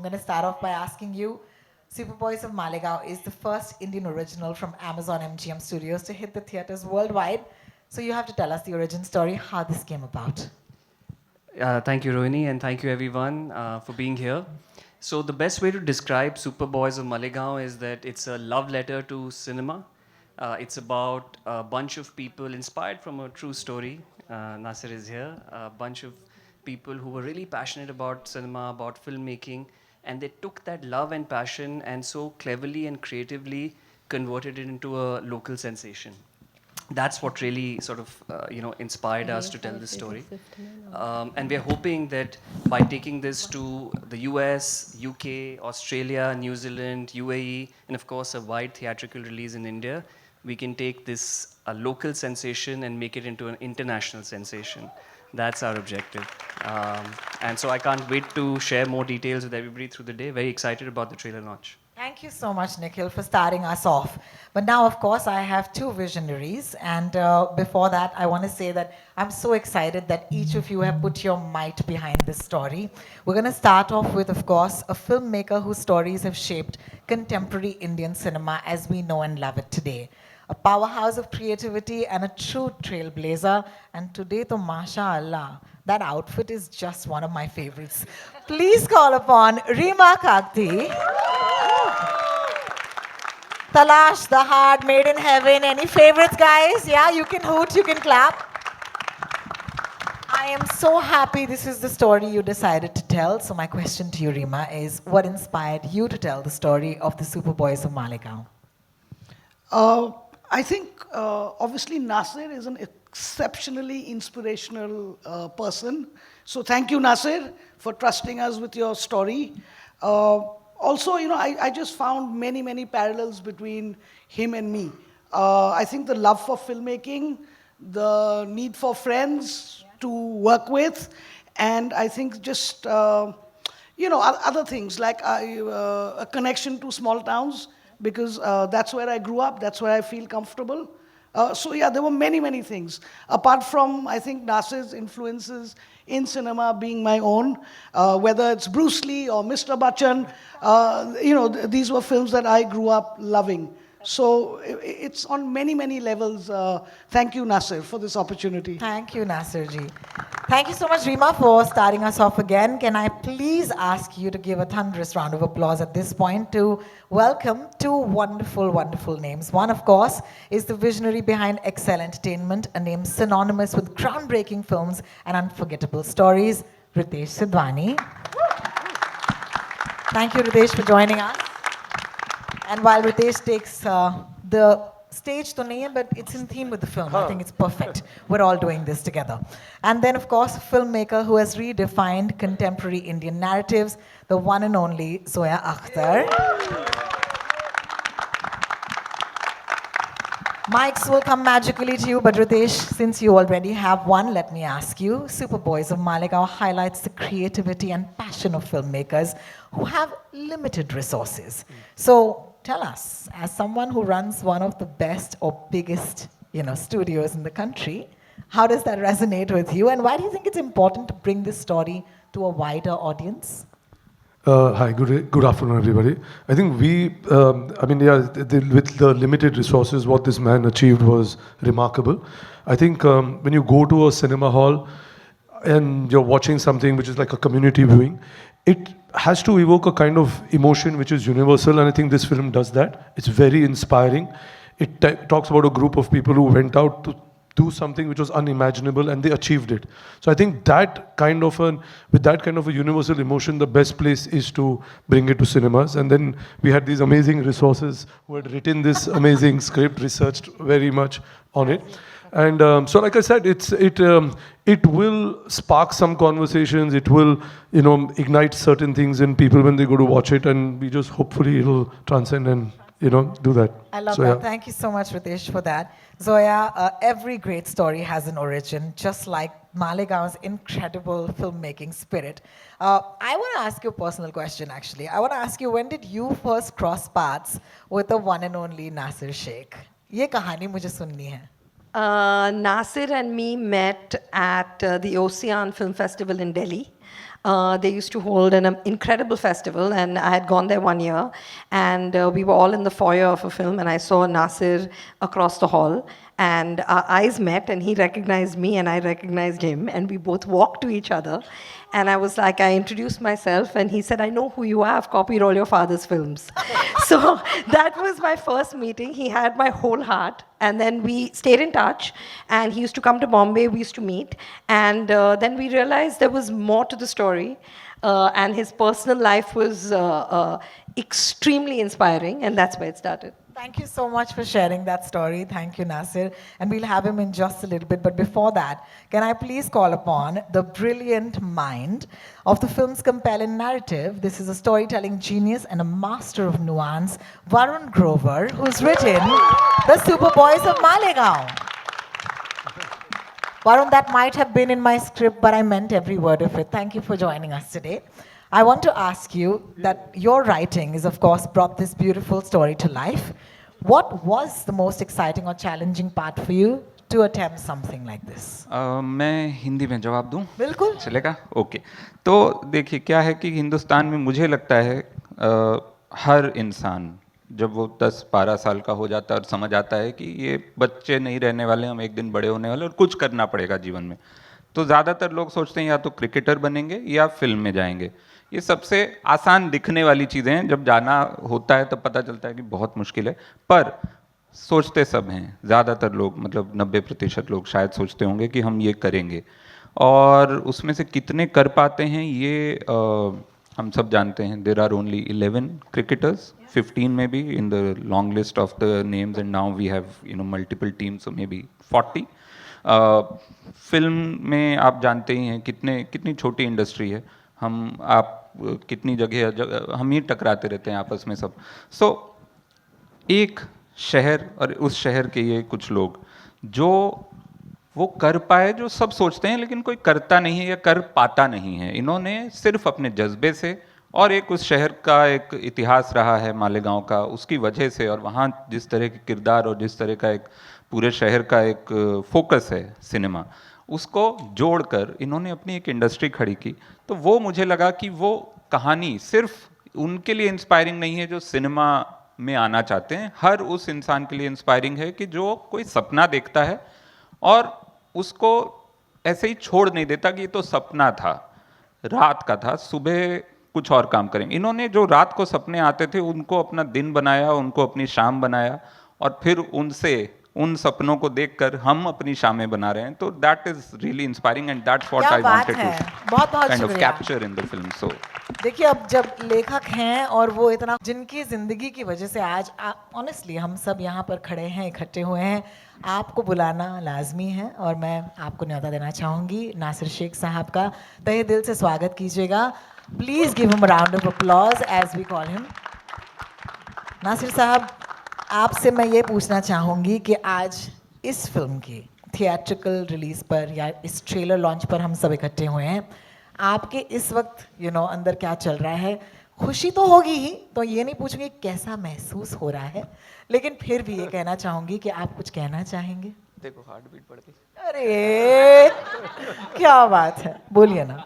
I'm going to start off by asking you, Superboys of Malegaon is the first Indian original from Amazon MGM Studios to hit the theaters worldwide. So you have to tell us the origin story, how this came about. Thank you, Rohini, and thank you everyone for being here. So the best way to describe Superboys of Malegaon is that it's a love letter to cinema. It's about a bunch of people inspired from a true story. Nasir is here. A bunch of people who were really passionate about cinema, about filmmaking, and they took that love and passion and so cleverly and creatively converted it into a local sensation. That's what really sort of inspired us to tell this story. And we're hoping that by taking this to the US, UK, Australia, New Zealand, UAE, and of course a wide theatrical release in India, we can take this a local sensation and make it into an international sensation. That's our objective. And so I can't wait to share more details with everybody through the day. Very excited about the trailer launch. Thank you so much, Nikhil, for starting us off. But now, of course, I have two visionaries. And before that, I want to say that I'm so excited that each of you have put your might behind this story. We're going to start off with, of course, a filmmaker whose stories have shaped contemporary Indian cinema as we know and love it today. A powerhouse of creativity and a true trailblazer. And today, to Masha Allah, that outfit is just one of my favorites. Please call upon Rima Kakti. Talash, The Heart, Made in Heaven. Any favorites, guys? Yeah, you can hoot, you can clap. I am so happy this is the story you decided to tell. So my question to you, Rima, is what inspired you to tell the story of the Superboys of Malegaon? Uh, I think obviously Nasir is an exceptionally inspirational person. So thank you, Nasir, for trusting us with your story. Also, I just found many, many parallels between him and me. I think the love for filmmaking, the need for friends to work with, and I think just, other things like a connection to small towns because that's where I grew up, that's where I feel comfortable. So yeah, there were many, many things. Apart from, I think, Nasir's influences in cinema being my own, whether it's Bruce Lee or Mr. Bachchan, these were films that I grew up loving. So it's on many, many levels. Thank you, Nasir, for this opportunity. Thank you, Nasirji. Thank you so much, Rima, for starting us off again. Can I please ask you to give a thunderous round of applause at this point to welcome two wonderful, wonderful names. One, of course, is the visionary behind Excel Entertainment, a name synonymous with groundbreaking films and unforgettable stories, Ritesh Sidhwani. Thank you, Ritesh, for joining us. And while Ritesh takes the stage to nahi hai, but it's in theme with the film. I think it's perfect. We're all doing this together. And then, of course, a filmmaker who has redefined contemporary Indian narratives, the one and only Zoya Akhtar. Mics will come magically to you, but Ritesh, since you already have one, let me ask you. Superboys of Malegaon highlights the creativity and passion of filmmakers who have limited resources. So tell us, as someone who runs one of the best or biggest, studios in the country, how does that resonate with you, and why do you think it's important to bring this story to a wider audience? Hi, good afternoon, everybody. I think with the limited resources, what this man achieved was remarkable. I think when you go to a cinema hall and you're watching something which is like a community viewing, it has to evoke a kind of emotion which is universal, and I think this film does that. It's very inspiring. It talks about a group of people who went out to do something which was unimaginable and they achieved it. So I think with that kind of a universal emotion, the best place is to bring it to cinemas. And then we had these amazing resources who had written this amazing script, researched very much on it. And so like I said, it will spark some conversations. It will, ignite certain things in people when they go to watch it. And we just hopefully it'll transcend and, do that. I love So, that. yeah. Thank you so much, Ritesh, for that. Zoya, every great story has an origin, just like Malegaon's incredible filmmaking spirit. I want to ask you a personal question, actually. I want to ask you, when did you first cross paths with the one and only Nasir Sheikh? ये कहानी मुझे सुननी है. Nasir and me met at the Ocean Film Festival in Delhi. They used to hold an incredible festival, and I had gone there one year, and we were all in the foyer of a film, and I saw Nasir across the hall, and our eyes met, and he recognized me, and I recognized him, and we both walked to each other. And I was like, I introduced myself, and he said, I know who you are, I've copied all your father's films. So that was my first meeting. He had my whole heart. And then we stayed in touch, and he used to come to Bombay, we used to meet. And then we realized there was more to the story. And his personal life was extremely inspiring, and that's where it started. Thank you so much for sharing that story. Thank you, Nasir. And we'll have him in just a little bit. But before that, can I please call upon the brilliant mind of the film's compelling narrative? This is a storytelling genius and a master of nuance, Varun Grover, who's written The Superboys of Malegaon. Varun, that might have been in my script, but I meant every word of it. Thank you for joining us today. I want to ask you that your writing is, of course, brought this beautiful story to life. What was the most exciting or challenging part for you to attempt something like this? मैं हिंदी में जवाब दूं? बिल्कुल। चलेगा? Okay. तो देखिए क्या है कि हिंदुस्तान में मुझे लगता है हर इंसान जब वो 10-12 साल का हो जाता है और समझ आता है कि ये बच्चे नहीं रहने वाले, हम एक दिन बड़े होने वाले और कुछ करना पड़ेगा जीवन में, तो ज़्यादातर लोग सोचते हैं या तो क्रिकेटर बनेंगे या फिल्म में जाएंगे। ये सबसे आसान दिखने वाली चीज़ें हैं, जब जाना होता है तब पता चलता है कि बहुत मुश्किल है, पर सोचते सब हैं। ज़्यादातर लोग, मतलब 90% लोग शायद सोचते होंगे कि हम ये करेंगे, और उसमें से कितने कर पाते हैं ये हम सब जानते हैं। देयर आर ओनली 11 क्रिकेटर्स, 15 में भी in the long list of the names, and now we have multiple teams, so maybe 40। Film में आप जानते ही हैं कितनी छोटी इंडस्ट्री है, हम आप कितनी जगह हम ही टकराते रहते हैं आपस में सब। सो एक शहर और उस शहर के ये कुछ लोग जो वो कर पाए, जो सब सोचते हैं लेकिन कोई करता नहीं है या कर पाता नहीं है, इन्होंने सिर्फ अपने जज्बे से और एक उस शहर का एक इतिहास रहा है मालेगांव का, उसकी वजह से, और वहाँ जिस तरह के किरदार और जिस तरह का एक पूरे शहर का एक फोकस है सिनेमा, उसको जोड़कर इन्होंने अपनी एक इंडस्ट्री खड़ी की। तो वो मुझे लगा कि वो कहानी सिर्फ उनके लिए इंस्पायरिंग नहीं है जो सिनेमा में आना चाहते हैं, हर उस इंसान के लिए इंस्पायरिंग है कि जो कोई सपना देखता है और उसको ऐसे ही छोड़ नहीं देता कि ये तो सपना था, रात का था, सुबह कुछ और काम करेंगे। इन्होंने जो रात को सपने आते थे उनको अपना दिन बनाया, उनको अपनी शाम बनाया, और फिर उन सपनों को देखकर हम अपनी शामें बना रहे हैं। तो that is really inspiring, and that's what I wanted to बहुत काइंड ऑफ शुक्रिया। Capture in the film. So देखिए, अब जब लेखक हैं और वो इतना, जिनकी जिंदगी की वजह से आज ऑनेस्टली हम सब यहाँ पर खड़े हैं, इकट्ठे हुए हैं, आपको बुलाना लाजमी है, और मैं आपको न्यौता देना चाहूँगी नासिर शेख साहब का। तहे दिल से स्वागत कीजिएगा। Please give him a round of applause as we call him. Nasir sahab, आपसे मैं ये पूछना चाहूँगी कि आज इस फिल्म की थिएट्रिकल रिलीज पर या इस ट्रेलर लॉन्च पर हम सब इकट्ठे हुए हैं, आपके इस वक्त अंदर क्या चल रहा है? खुशी तो होगी ही, तो ये नहीं पूछूंगी कैसा महसूस हो रहा है, लेकिन फिर भी ये कहना चाहूँगी कि आप कुछ कहना चाहेंगे? देखो हार्ट बीट बढ़ गई। अरे क्या बात है, बोलिए ना।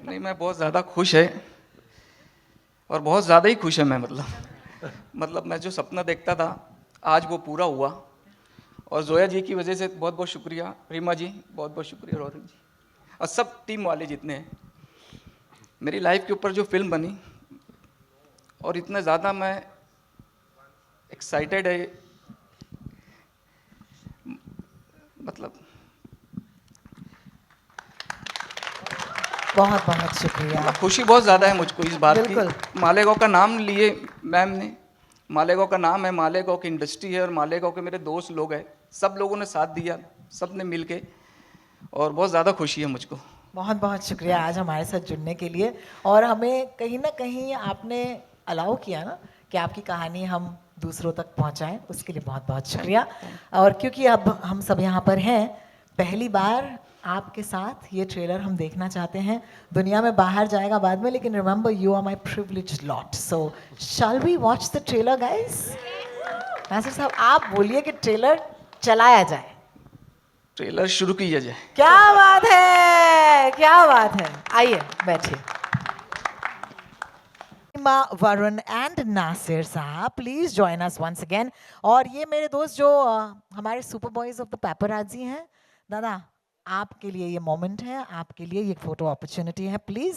नहीं, मैं बहुत ज़्यादा खुश है, और बहुत ज़्यादा ही खुश है मैं, मतलब मैं जो सपना देखता था आज वो पूरा हुआ, और जोया जी की वजह से बहुत बहुत शुक्रिया, रीमा जी बहुत बहुत शुक्रिया, रोहन जी और सब टीम वाले जितने हैं। मेरी लाइफ के ऊपर जो फिल्म बनी, और इतना ज़्यादा मैं एक्साइटेड है, मतलब बहुत बहुत शुक्रिया। खुशी बहुत ज़्यादा है मुझको इस बात बिल्कुल। की। मालेगांव का नाम लिए मैम ने, मालेगांव का नाम है, मालेगांव की इंडस्ट्री है, और मालेगांव के मेरे दोस्त लोग हैं, सब लोगों ने साथ दिया, सब ने मिल के, और बहुत ज़्यादा खुशी है मुझको। बहुत बहुत शुक्रिया आज हमारे साथ जुड़ने के लिए, और हमें कहीं ना कहीं आपने अलाउ किया ना कि आपकी कहानी हम दूसरों तक पहुंचाएं, उसके लिए बहुत बहुत शुक्रिया। और क्योंकि अब हम सब यहाँ पर हैं, पहली बार आपके साथ ये ट्रेलर हम देखना चाहते हैं। दुनिया में बाहर जाएगा बाद में, लेकिन remember you are my privileged lot. So shall we watch the trailer guys? Nasir sahab, आप बोलिए कि ट्रेलर चलाया जाए। ट्रेलर शुरू कीजिए जाए। क्या बात है, क्या बात है। आइए बैठिए। Varun and Nasir sahab, please join us once again. और ये मेरे दोस्त जो हमारे super boys of the paparazzi हैं, दादा आपके लिए ये मोमेंट है, आपके लिए ये फोटो अपॉर्चुनिटी है, please.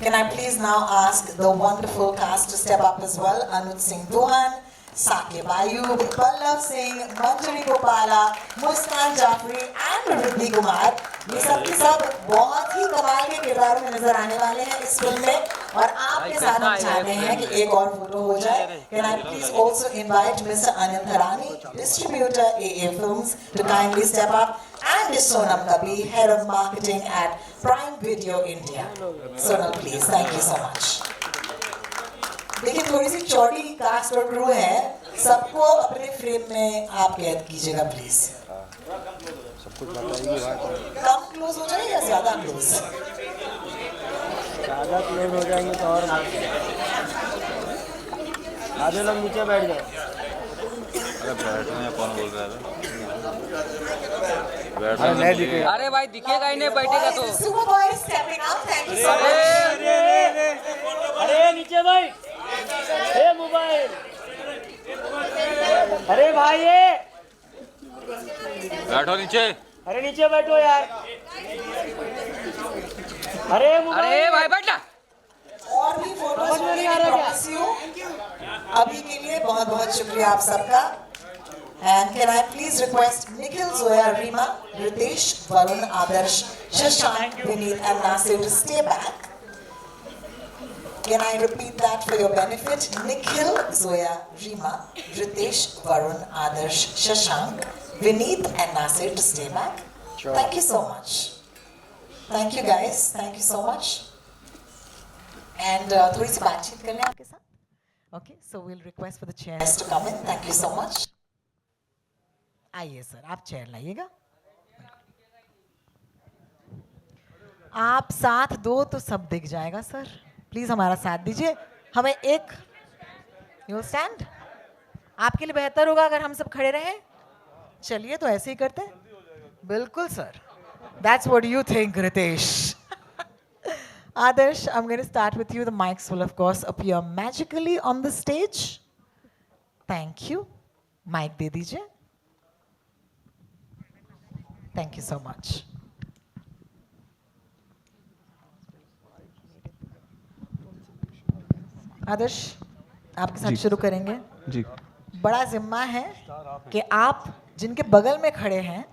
Can I please now ask the wonderful cast to step up as well? Anuj Singh Duhan, Sakib Ayub, Pallav Singh, Manjari Gopala, Muskan Jafri and Riddhi Kumar. ये सब के सब बहुत ही कमाल के किरदारों में नजर आने वाले हैं इस फिल्म में, और आपके साथ हम चाहते हैं कि एक और फोटो हो जाए. Can I please also invite Mr. Anil Tharani, distributor AA Films, to kindly step up, and Sonam Kabi, head of marketing at Prime Video India. Sonal, please. Thank you so much. देखिए थोड़ी सी चौड़ी cast और crew है, सबको अपने frame में आप कैद कीजिएगा प्लीज. कम क्लोज हो जाए या ज्यादा क्लोज? ज़्यादा क्लोज हो जाएंगे तो और आधे लोग नीचे बैठ जाओ. अरे बैठो या कौन बोल रहा है? अरे नहीं दिखेगा. अरे भाई दिखेगा ही नहीं, बैठेगा तो. Super boys stepping up. Thank you so much. अरे नीचे भाई. ए मोबाइल. अरे भाई ये. बैठो नीचे. अरे नीचे बैठो यार. अरे मोबाइल. अरे भाई बैठना. और भी फोटोज नहीं आ रहा क्या? अभी के लिए बहुत बहुत शुक्रिया आप सबका. And can I please request Nikhil, Zoya, Rima, Ritesh, Varun, Adarsh, Shashank, Vineet and Nasir to stay back. Can I repeat that for your benefit? Nikhil, Zoya, Rima, Ritesh, Varun, Adarsh, Shashank, Vineet and Nasir to stay back. Sure. Thank you so much. Thank you guys. Thank you so much. And थोड़ी सी बातचीत कर लें आपके साथ. Okay, so we'll request for the chairs to come in. Thank you so much. आइए sir, आप chair लाइएगा. आप साथ दो तो सब दिख जाएगा सर. प्लीज हमारा साथ दीजिए. हमें एक यू स्टैंड. आपके लिए बेहतर होगा अगर हम सब खड़े रहें. चलिए तो ऐसे ही करते हैं. बिल्कुल sir. That's what you think, Ritesh. Adarsh, I'm going to start with you. The mics will of course appear magically on the stage. Thank you. Mic दे दीजिए. Thank you so much. आदर्श, आपके साथ शुरू करेंगे. जी. बड़ा जिम्मा है कि आप जिनके बगल में खड़े हैं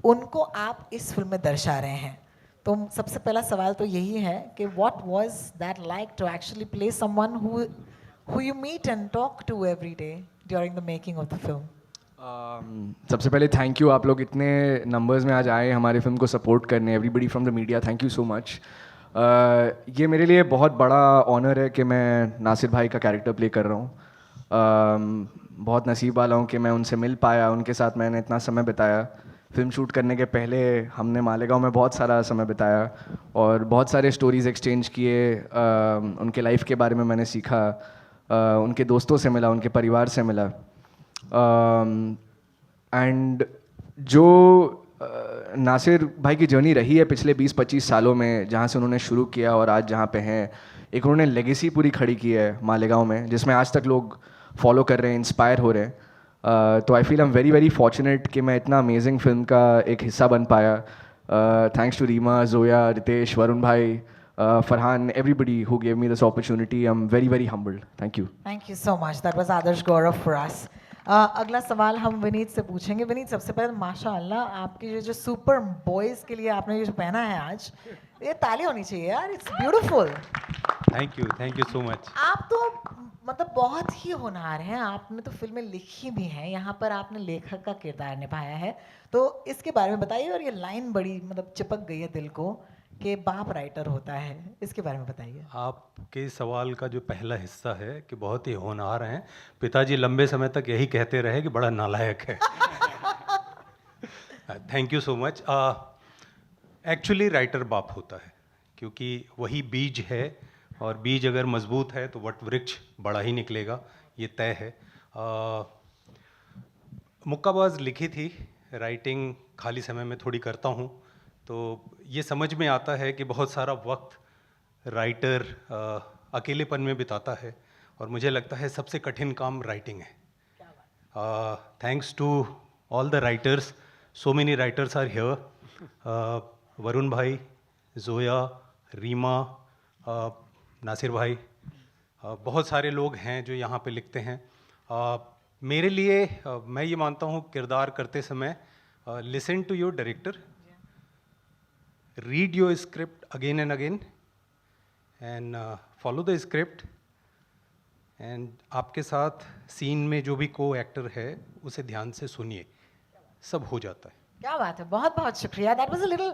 उनको आप इस फिल्म में दर्शा रहे हैं. तो सबसे पहला सवाल तो यही है कि what was that like to actually play someone who you meet and talk to every day during the making of the film? सबसे पहले थैंक यू, आप लोग इतने नंबर्स में आज आए हमारे फिल्म को सपोर्ट करने. Everybody from the media, thank you so much. ये मेरे लिए बहुत बड़ा ऑनर है कि मैं नासिर भाई का कैरेक्टर प्ले कर रहा हूँ. बहुत नसीब वाला हूँ कि मैं उनसे मिल पाया, उनके साथ मैंने इतना समय बिताया. फिल्म शूट करने के पहले हमने मालेगांव में बहुत सारा समय बिताया और बहुत सारे स्टोरीज़ एक्सचेंज किए. उनके लाइफ के बारे में मैंने सीखा, उनके दोस्तों से मिला, उनके परिवार से मिला. एंड जो नासिर भाई की जर्नी रही है पिछले 20-25 सालों में, जहाँ से उन्होंने शुरू किया और आज जहाँ पे हैं, एक उन्होंने लेगेसी पूरी खड़ी की है मालेगांव में जिसमें आज तक लोग फॉलो कर रहे हैं, इंस्पायर हो रहे हैं. तो I feel I am very very fortunate कि मैं इतना अमेजिंग फिल्म का एक हिस्सा बन पाया. थैंक्स टू रीमा, जोया, रितेश, वरुण भाई, Farhan, everybody who gave me this opportunity. I'm very, very humbled. Thank you. Thank you so much. That was Adarsh Gaurav for us. अगला सवाल हम विनीत से पूछेंगे. विनीत, सबसे पहले माशाअल्लाह आपकी जो सुपर बॉयज के लिए आपने ये जो पहना है आज, ये ताली होनी चाहिए यार. It's beautiful. Thank you so much. आप तो मतलब बहुत ही होनहार हैं. आपने तो फिल्में लिखी भी हैं, यहाँ पर आपने लेखक का किरदार निभाया है, तो इसके बारे में बताइए. और ये लाइन बड़ी मतलब चिपक गई है दिल को कि बाप राइटर होता है, इसके बारे में बताइए। आपके सवाल का जो पहला हिस्सा है कि बहुत ही होनहार हैं, पिताजी लंबे समय तक यही कहते रहे कि बड़ा नालायक है। Thank you so much. Actually writer बाप होता है, क्योंकि वही बीज है, और बीज अगर मजबूत है तो वट वृक्ष बड़ा ही निकलेगा, ये तय है। मुक्काबाज लिखी थी, राइटिंग खाली समय में थोड़ी करता हूँ, तो ये समझ में आता है कि बहुत सारा वक्त राइटर अकेलेपन में बिताता है, और मुझे लगता है सबसे कठिन काम राइटिंग है। Thanks to all the writers, so many writers are here, Varun भाई, जोया, रीमा, नासिर भाई, बहुत सारे लोग हैं जो यहाँ पे लिखते हैं। मेरे लिए मैं ये मानता हूँ किरदार करते समय, listen to your director, read your script again and again, and follow the script, and आपके साथ सीन में जो भी को एक्टर है उसे ध्यान से सुनिए, सब हो जाता है। क्या बात है, बहुत बहुत शुक्रिया। That was a little,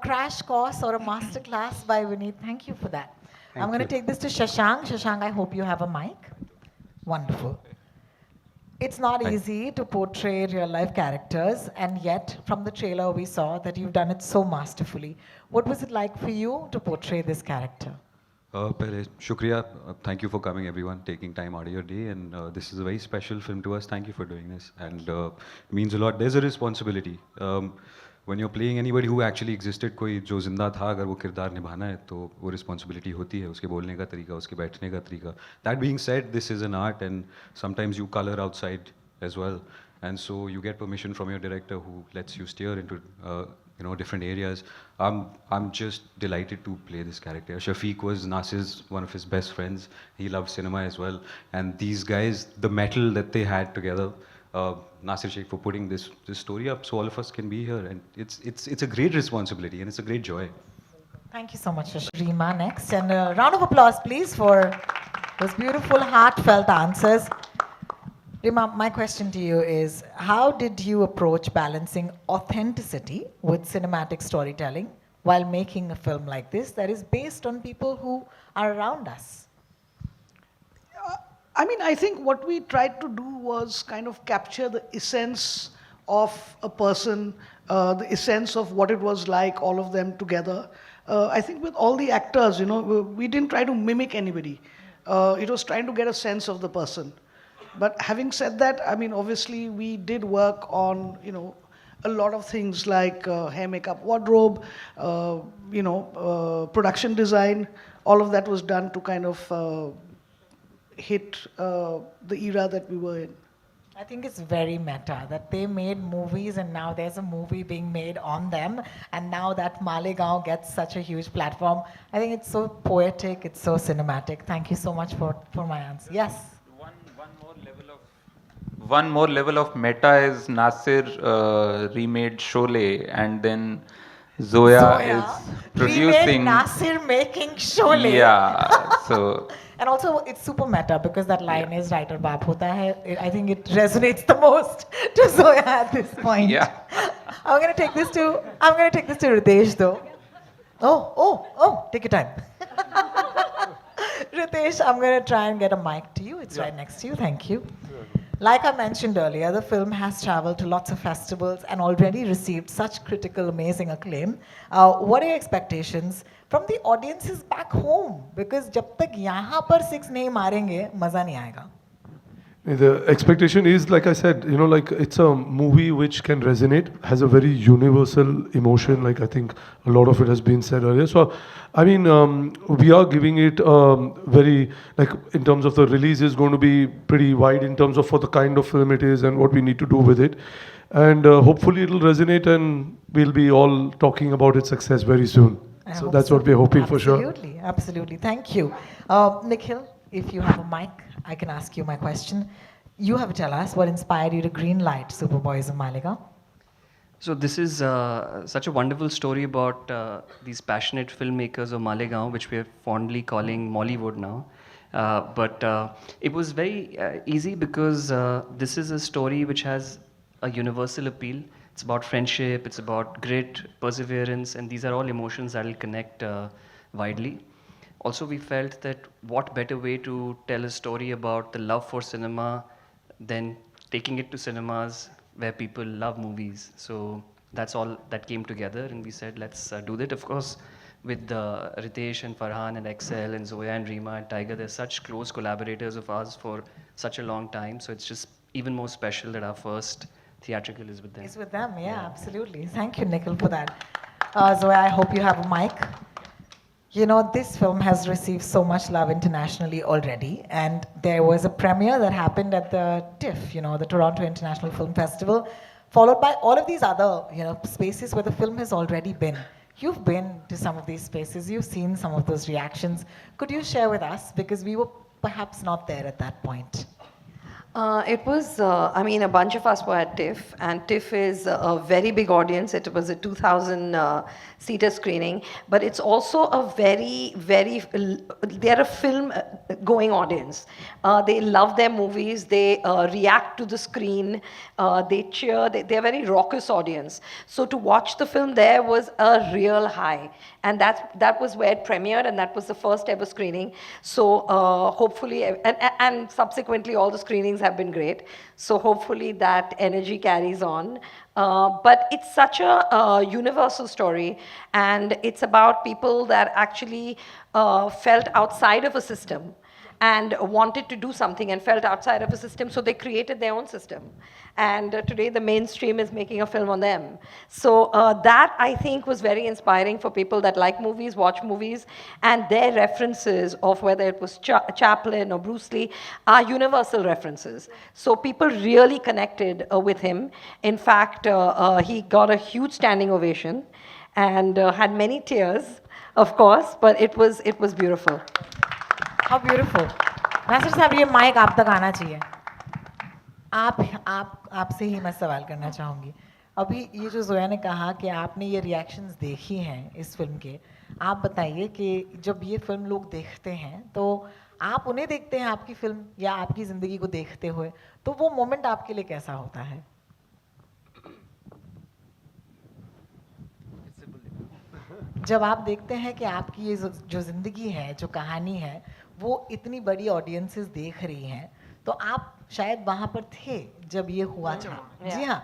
crash course or a master class by Vineet. Thank you for that. I'm going to take this to Shashank. Shashank, I hope you have a mic. Wonderful. It's not easy to portray real life characters, and yet from the trailer we saw that you've done it so masterfully. What was it like for you to portray this character? पहले शुक्रिया, thank you for coming everyone, taking time out of your day, and this is a very special film to us. Thank you for doing this, and it means a lot. There's a responsibility when you're playing anybody who actually existed, कोई जो जिंदा था, अगर वो किरदार निभाना है तो वो रिस्पॉन्सिबिलिटी होती है, उसके बोलने का तरीका, उसके बैठने का तरीका. That being said, this is an art, and sometimes you color outside as well, and so you get permission from your director who lets you steer into different areas. I'm just delighted to play this character. Shafiq was Nasir's one of his best friends. He loved cinema as well, and these guys, the metal that they had together, Nasir Sheikh for putting this story up so all of us can be here, and it's a great responsibility and it's a great joy. Thank you so much, Rima. Next, and a round of applause, please, for those beautiful, heartfelt answers. Rima, my question to you is, how did you approach balancing authenticity with cinematic storytelling while making a film like this that is based on people who are around us? I think what we tried to do was kind of capture the essence of a person, the essence of what it was like, all of them together. I think with all the actors, we didn't try to mimic anybody. It was trying to get a sense of the person. But having said that, obviously we did work on, a lot of things like hair, makeup, wardrobe, production design. All of that was done to kind of hit the era that we were in. I think it's very meta that they made movies and now there's a movie being made on them, and now that Malegaon gets such a huge platform. I think it's so poetic, it's so cinematic. Thank you so much for my answer. Yes? One more level of meta is Nasir remade Sholay, and then Zoya is producing. Remade Nasir making Sholay. Yeah, so. And also, it's super meta because that line is writer baap hota hai. I think it resonates the most to Zoya at this point. Yeah. I'm gonna take this to Ritesh though. Oh, take your time. Ritesh, I'm gonna try and get a mic to you. It's right next to you. Thank you. Like I mentioned earlier, the film has traveled to lots of festivals and already received such critical, amazing acclaim. What are your expectations from the audiences back home? Because जब तक यहाँ पर 6 नहीं मारेंगे, मजा नहीं आएगा. The expectation is, like I said, it's a movie which can resonate, has a very universal emotion, like I think a lot of it has been said earlier. So, we are giving it very, like in terms of the release is going to be pretty wide in terms of for the kind of film it is and what we need to do with it. And hopefully it'll resonate and we'll be all talking about its success very soon. So that's what we're hoping for sure. Absolutely. Thank you. Nikhil, if you have a mic, I can ask you my question. You have to tell us what inspired you to greenlight Superboys of Malegaon. So this is such a wonderful story about these passionate filmmakers of Malegaon, which we are fondly calling Mollywood now. But it was very easy because this is a story which has a universal appeal. It's about friendship, it's about grit, perseverance, and these are all emotions that will connect widely. Also, we felt that what better way to tell a story about the love for cinema than taking it to cinemas where people love movies. So that's all that came together, and we said, let's do that. Of course, with Ritesh and Farhan and Excel and Zoya and Rima and Tiger, they're such close collaborators of ours for such a long time. So it's just even more special that our first theatrical is with them. It's with them, yeah, absolutely. Thank you, Nikhil, for that. Zoya, I hope you have a mic. You know, this film has received so much love internationally already, and there was a premiere that happened at the TIFF, you know, the Toronto International Film Festival, followed by all of these other, you know, spaces where the film has already been. You've been to some of these spaces, you've seen some of those reactions. Could you share with us, because we were perhaps not there at that point? It was, I mean, a bunch of us were at TIFF, and TIFF is a very big audience. It was a 2,000-seater screening, but it's also a they're a film-going audience. They love their movies, they react to the screen, they cheer, they're a very raucous audience. So to watch the film there was a real high, and that was where it premiered, and that was the first ever screening. So hopefully, and subsequently all the screenings have been great. So hopefully that energy carries on. But it's such a universal story, and it's about people that actually felt outside of a system and wanted to do something and felt outside of a system, so they created their own system. And today the mainstream is making a film on them. So that, I think, was very inspiring for people that like movies, watch movies, and their references of whether it was Chaplin or Bruce Lee are universal references. So people really connected with him. In fact, he got a huge standing ovation and had many tears, of course, but it was beautiful. How beautiful. Nasir साहब, ये mic आप तक आना चाहिए. आपसे ही मैं सवाल करना चाहूँगी. अभी ये जो जोया ने कहा कि आपने ये रिएक्शंस देखी हैं इस फिल्म के, आप बताइए कि जब ये फिल्म लोग देखते हैं तो आप उन्हें देखते हैं आपकी फिल्म या आपकी ज़िंदगी को देखते हुए, तो वो मोमेंट आपके लिए कैसा होता है? जब आप देखते हैं कि आपकी ये जो ज़िंदगी है, जो कहानी है, वो इतनी बड़ी ऑडियंसेस देख रही हैं, तो आप शायद वहाँ पर थे जब ये हुआ था. जी हाँ.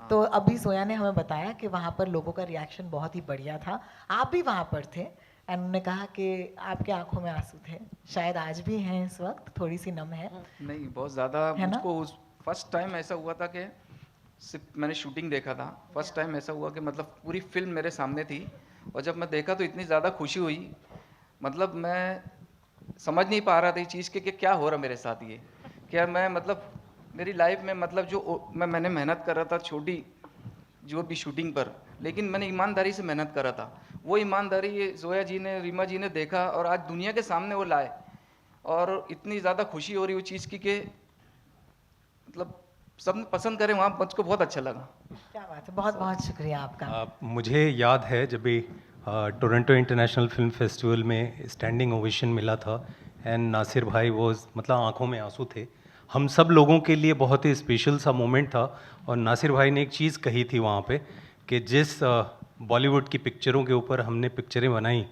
तो अभी सोया ने हमें बताया कि वहाँ पर लोगों का रिएक्शन बहुत ही बढ़िया था. आप भी वहाँ पर थे, एंड उन्होंने कहा कि आपके आंखों में आंसू थे. शायद आज भी हैं इस वक्त, थोड़ी सी नम है. नहीं, बहुत ज़्यादा. मुझको फर्स्ट टाइम ऐसा हुआ था कि सिर्फ मैंने शूटिंग देखा था. फर्स्ट टाइम ऐसा हुआ कि मतलब पूरी फिल्म मेरे सामने थी, और जब मैं देखा तो इतनी ज़्यादा खुशी हुई. मतलब मैं समझ नहीं पा रहा था इस चीज़ के कि क्या हो रहा मेरे साथ. ये क्या मैं मतलब मेरी लाइफ में मतलब जो मैंने मेहनत कर रहा था छोटी जो भी शूटिंग पर, लेकिन मैंने ईमानदारी से मेहनत करा था. वो ईमानदारी ये जोया जी ने, रीमा जी ने देखा और आज दुनिया के सामने वो लाए, और इतनी ज़्यादा खुशी हो रही वो चीज़ की कि मतलब सब पसंद करें, वहाँ मुझको बहुत अच्छा लगा. क्या बात है, बहुत बहुत शुक्रिया आपका. मुझे याद है जब भी टोरंटो इंटरनेशनल फिल्म फेस्टिवल में स्टैंडिंग ओवेशन मिला था, एंड नासिर भाई वो मतलब आंखों में आंसू थे. हम सब लोगों के लिए बहुत ही स्पेशल सा मोमेंट था. और नासिर भाई ने एक चीज़ कही थी वहाँ पे कि जिस बॉलीवुड की पिक्चरों के ऊपर हमने पिक्चरें बनाई,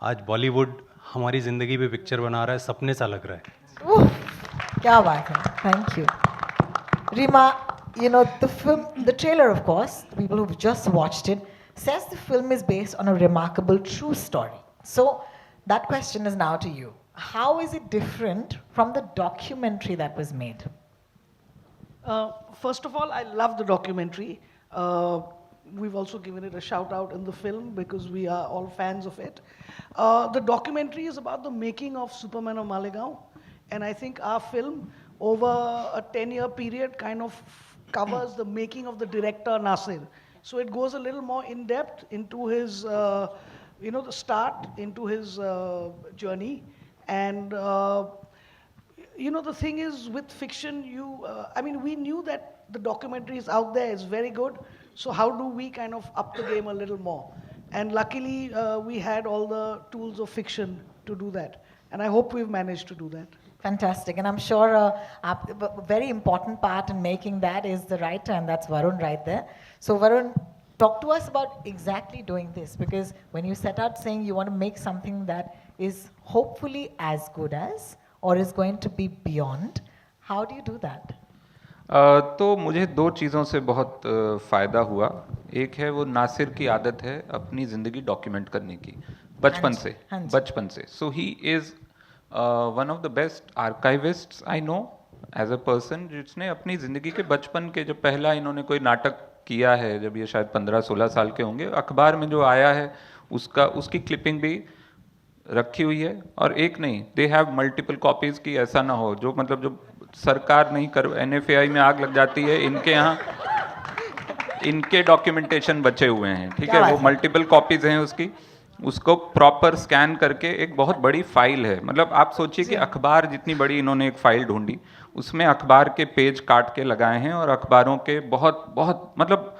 आज बॉलीवुड हमारी ज़िंदगी पे पिक्चर बना रहा है. सपने सा लग रहा है. क्या बात है. Thank you. Rima, you know, the trailer, of course, the people who've just watched it, says the film is based on a remarkable true story. So that question is now to you. How is it different from the documentary that was made? First of all, I love the documentary. We've also given it a shout out in the film because we are all fans of it. The documentary is about the making of Superman of Malegaon, and I think our film over a 10-year period kind of covers the making of the director Nasir. So it goes a little more in depth into his, the start, into his journey. And, the thing is with fiction, we knew that the documentary is out there, it's very good. So how do we kind of up the game a little more? And luckily, we had all the tools of fiction to do that. And I hope we've managed to do that. Fantastic. And I'm sure a very important part in making that is the writer, and that's Varun right there. So, Varun, talk to us about exactly doing this, because when you set out saying you want to make something that is hopefully as good as or is going to be beyond, how do you do that? तो मुझे दो चीज़ों से बहुत फ़ायदा हुआ. एक है वो नासिर की आदत है अपनी ज़िंदगी डॉक्यूमेंट करने की बचपन से. So he is one of the best archivists I know as a person, जिसने अपनी ज़िंदगी के बचपन के, जब पहला इन्होंने कोई नाटक किया है जब ये शायद 15-16 साल के होंगे, अखबार में जो आया है उसकी क्लिपिंग भी रखी हुई है. और एक नहीं, दे हैव मल्टीपल कॉपीज़ की. ऐसा ना हो जो मतलब जो सरकार नहीं कर, NFAI में आग लग जाती है, इनके यहाँ इनके डॉक्यूमेंटेशन बचे हुए हैं. ठीक है, वो मल्टीपल कॉपीज़ हैं उसकी, उसको प्रॉपर स्कैन करके एक बहुत बड़ी फाइल है. मतलब आप सोचिए कि अखबार जितनी बड़ी इन्होंने एक फाइल ढूंढी, उसमें अखबार के पेज काट के लगाए हैं, और अखबारों के बहुत बहुत मतलब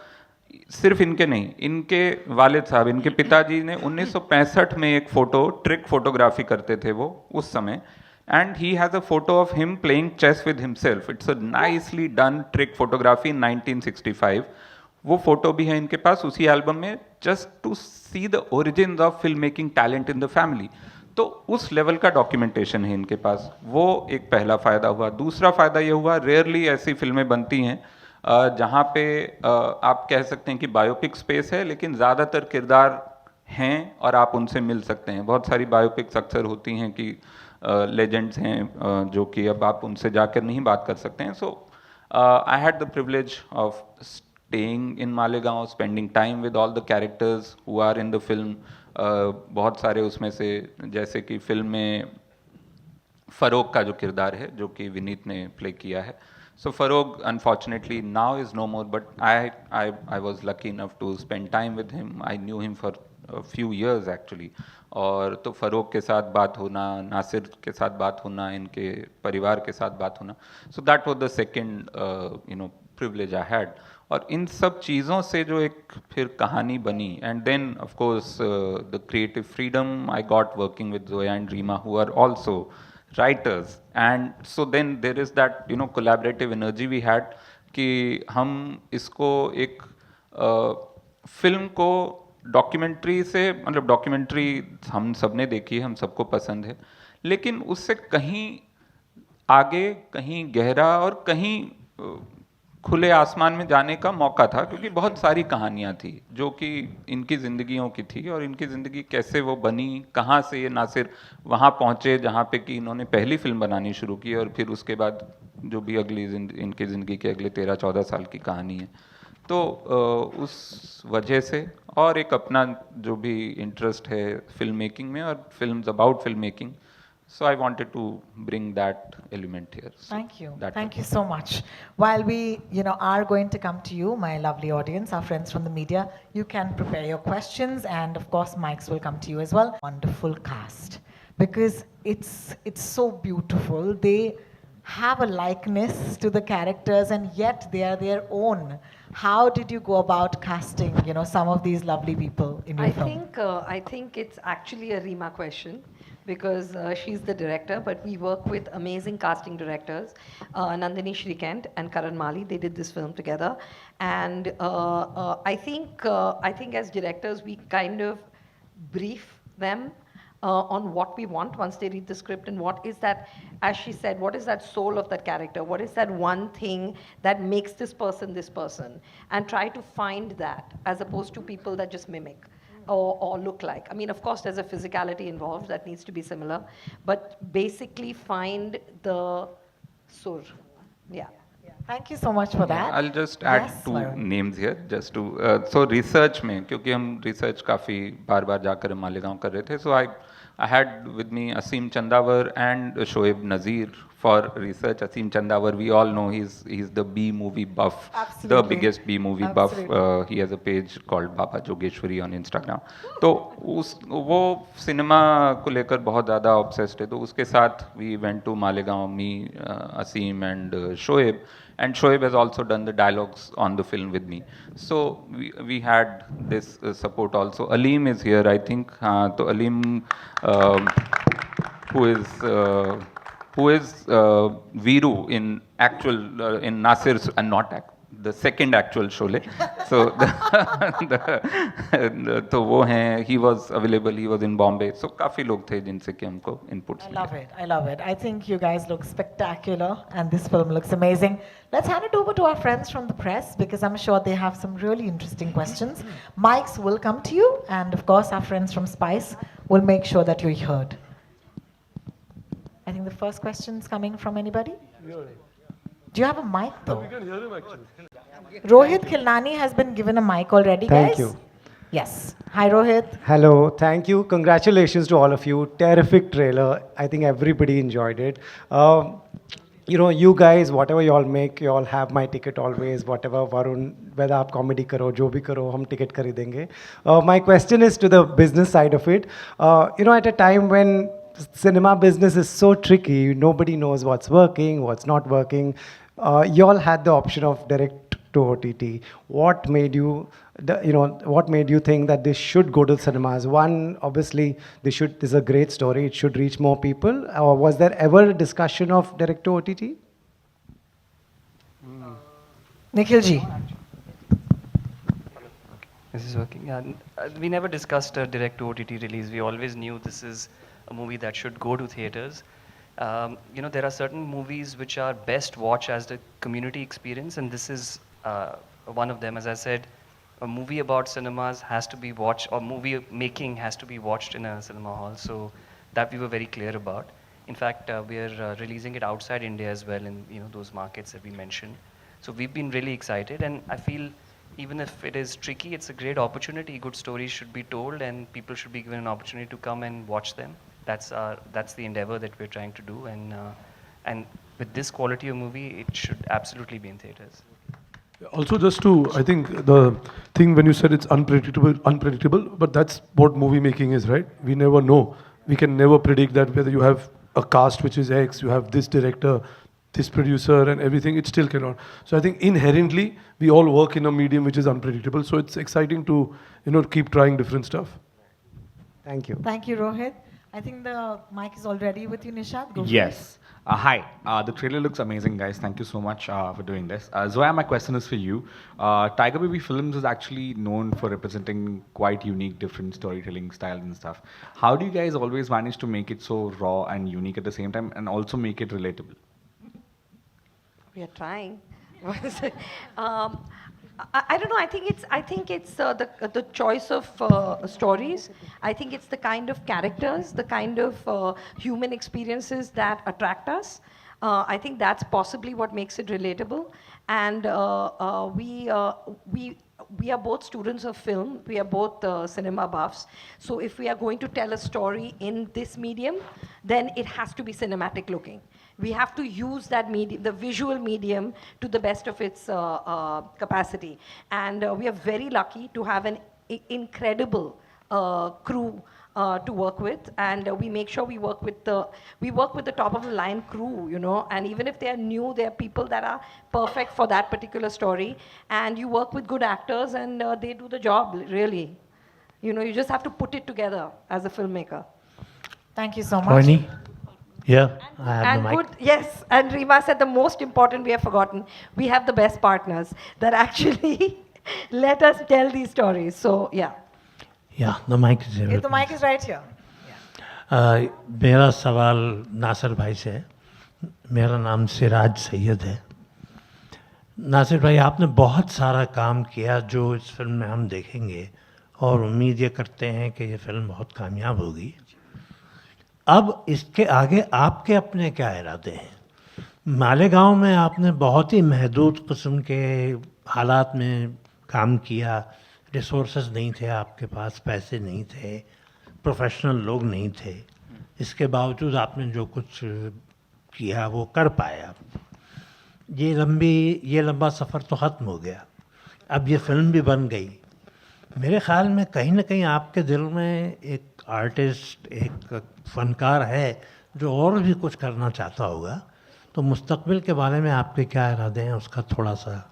सिर्फ इनके नहीं, इनके वालिद साहब, इनके पिताजी ने 1965 में एक फ़ोटो, ट्रिक फोटोग्राफी करते थे वो उस समय, and he has a photo of him playing chess with himself. It's a nicely done trick photography in 1965. वो फोटो भी है इनके पास उसी एल्बम में, just to see the origins of filmmaking talent in the family. तो उस level का documentation है इनके पास. वो एक पहला फ़ायदा हुआ. दूसरा फ़ायदा ये हुआ, रेयरली ऐसी फिल्में बनती हैं जहाँ पे आप कह सकते हैं कि बायोपिक स्पेस है, लेकिन ज़्यादातर किरदार हैं और आप उनसे मिल सकते हैं. बहुत सारी बायोपिक्स अक्सर होती हैं कि लेजेंड्स हैं जो कि अब आप उनसे जाकर नहीं बात कर सकते हैं. So I had the privilege of staying in Malegaon, spending time with all the characters who are in the film. बहुत सारे उसमें से, जैसे कि फिल्म में फ़रोग का जो किरदार है जो कि विनीत ने प्ले किया है. So Farog unfortunately now is no more, but I was lucky enough to spend time with him. I knew him for a few years actually. और तो फ़रोग के साथ बात होना, नासिर के साथ बात होना, इनके परिवार के साथ बात होना, so that was the second privilege I had. और इन सब चीज़ों से जो एक फिर कहानी बनी, and then of course the creative freedom I got working with Zoya and Reema, who are also writers, and so then there is that collaborative energy we had कि हम इसको एक फिल्म को डॉक्यूमेंट्री से, मतलब डॉक्यूमेंट्री हम सब ने देखी है, हम सबको पसंद है, लेकिन उससे कहीं आगे, कहीं गहरा और कहीं खुले आसमान में जाने का मौका था, क्योंकि बहुत सारी कहानियाँ थी जो कि इनकी ज़िंदगियों की थी, और इनकी ज़िंदगी कैसे वो बनी, कहाँ से ये नासिर वहाँ पहुँचे जहाँ पे कि इन्होंने पहली फिल्म बनानी शुरू की, और फिर उसके बाद जो भी अगली इनकी ज़िंदगी के अगले 13-14 साल की कहानी है. तो उस वजह से, और एक अपना जो भी इंटरेस्ट है फिल्म मेकिंग में और films about film making, so I wanted to bring that element here. So thank you. Thank you so much. While we, are going to come to you, my lovely audience, our friends from the media, you can prepare your questions, and of course, mics will come to you as well. Wonderful cast, because it's so beautiful. They have a likeness to the characters, and yet they are their own. How did you go about casting, some of these lovely people in your film? I think it's actually a Reema question, because she's the director, but we work with amazing casting directors, Nandini Shrikant and Karan Mali. They did this film together, and I think as directors we kind of brief them on what we want once they read the script, and what is that, as she said, what is that soul of that character, what is that one thing that makes this person, and try to find that, as opposed to people that just mimic or look like. I mean, of course, there's a physicality involved that needs to be similar, but basically find the sur. Yeah. Thank you so much for that. I'll just add two names here, just to so research में, क्योंकि हम research काफ़ी बार जाकर मालेगांव कर रहे थे, so I had with me Asim Chandavar and Shoaib Nazir for research. Asim Chandavar, we all know he's the B movie buff, the biggest B movie buff. He has a page called Baba Jogeshwari on Instagram. तो वो cinema को लेकर बहुत ज़्यादा obsessed है, तो उसके साथ we went to Malegaon, me, Asim and Shoaib. And Shoaib has also done the dialogues on the film with me. So we had this support also. Aleem is here, I think. So Aleem, who is who is Viru in actual in Nasir's and not the second actual Sholay. So तो वो हैं, he was available, he was in Bombay. So काफी लोग थे जिनसे कि हमको inputs I love it. I love it. I think you guys look spectacular and this film looks amazing. Let's hand it over to our friends from the press because I'm sure they have some really interesting questions. Mics will come to you and of course our friends from Spice will make sure that you're heard. I think the first question is coming from anybody? Do you have a mic though? We can hear him actually. Rohit Khilnani has been given a mic already, Thank guys. you. Yes. Hi, Rohit. Hello, thank you. Congratulations to all of you. Terrific trailer. I think everybody enjoyed it. You know, you guys, whatever you all make, you all have my ticket always. Whatever, Varun, whether आप comedy करो, जो भी करो, हम ticket खरीदेंगे. My question is to the business side of it. You know, at a time when cinema business is so tricky, nobody knows what's working, what's not working. You all had the option of direct to OTT. What made you, what made you think that this should go to cinemas? One, obviously, this is a great story. It should reach more people. Was there ever a discussion of direct to OTT? Nikhil ji. This is working. Yeah, we never discussed a direct to OTT release. We always knew this is a movie that should go to theaters. You know, there are certain movies which are best watched as the community experience, and this is one of them. As I said, a movie about cinemas has to be watched, or movie making has to be watched in a cinema hall. So that we were very clear about. In fact, we are releasing it outside India as well in those markets that we mentioned. So we've been really excited, and I feel even if it is tricky, it's a great opportunity. Good stories should be told, and people should be given an opportunity to come and watch them. That's the endeavor that we're trying to do, and with this quality of movie, it should absolutely be in theaters. Also, just to, I think the thing when you said it's unpredictable, but that's what movie making is, right? We never know. We can never predict that whether you have a cast which is X, you have this director, this producer and everything, it still cannot. So I think inherently, we all work in a medium which is unpredictable. So it's exciting to, keep trying different stuff. Thank you. Thank you, Rohit. I think the mic is already with you, Nishad. Go for it. Yes. Hi. The trailer looks amazing, guys. Thank you so much for doing this. Zoya, my question is for you. Tiger Baby Films is actually known for representing quite unique, different storytelling styles and stuff. How do you guys always manage to make it so raw and unique at the same time, and also make it relatable? We are trying. I don't know. I think it's the choice of stories. I think it's the kind of characters, the kind of human experiences that attract us. I think that's possibly what makes it relatable. And we are both students of film. We are both cinema buffs. So if we are going to tell a story in this medium, then it has to be cinematic looking. We have to use that medium, the visual medium, to the best of its capacity. And we are very lucky to have an incredible crew to work with, and we make sure we work with the top of the line crew, and even if they are new, they are people that are perfect for that particular story, and you work with good actors, and they do the job, really. You just have to put it together as a filmmaker. Thank you so much. Yeah, I have the mic. Good, yes, and Rima said the most important we have forgotten. We have the best partners that actually let us tell these stories. So, yeah. Yeah, the mic is here. The mic is right here. मेरा सवाल नासिर भाई से है. मेरा नाम सिराज सैयद है. नासिर भाई, आपने बहुत सारा काम किया जो इस फिल्म में हम देखेंगे, और उम्मीद ये करते हैं कि ये फिल्म बहुत कामयाब होगी. अब इसके आगे आपके अपने क्या इरादे हैं? मालेगांव में आपने बहुत ही महदूद किस्म के हालात में काम किया. रिसोर्सेज नहीं थे आपके पास, पैसे नहीं थे, प्रोफेशनल लोग नहीं थे. इसके बावजूद आपने जो कुछ किया वो कर पाए आप. ये लंबा सफ़र तो ख़त्म हो गया. अब ये फिल्म भी बन गई. मेरे ख़्याल में कहीं ना कहीं आपके दिल में एक आर्टिस्ट, एक फ़नकार है जो और भी कुछ करना चाहता होगा. तो मुस्तक़बिल के बारे में आपके क्या इरादे हैं, उसका थोड़ा सा.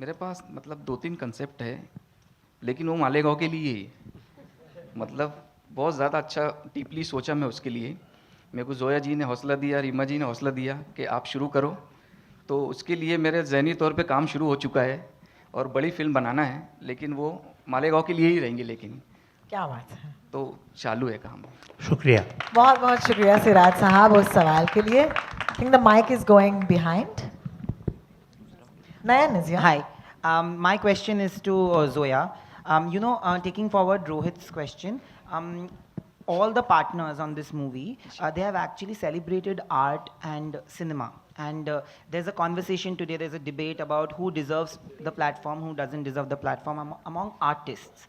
मेरे पास मतलब 2-3 कंसेप्ट है, लेकिन वो मालेगांव के लिए ही. मतलब बहुत ज़्यादा अच्छा डीपली सोचा मैं उसके लिए. मेरे को जोया जी ने हौसला दिया, रीमा जी ने हौसला दिया कि आप शुरू करो। तो उसके लिए मेरे ज़हनी तौर पे काम शुरू हो चुका है और बड़ी फिल्म बनाना है, लेकिन वो मालेगांव के लिए ही रहेंगी, लेकिन क्या बात है, तो चालू है काम। शुक्रिया। बहुत बहुत शुक्रिया सिराज साहब उस सवाल के लिए। I think the mic is going behind. Nayan is here. Hi. My question is to Zoya. Taking forward Rohit's question, all the partners on this movie, they have actually celebrated art and cinema. And there's a conversation today, there's a debate about who deserves the platform, who doesn't deserve the platform among artists.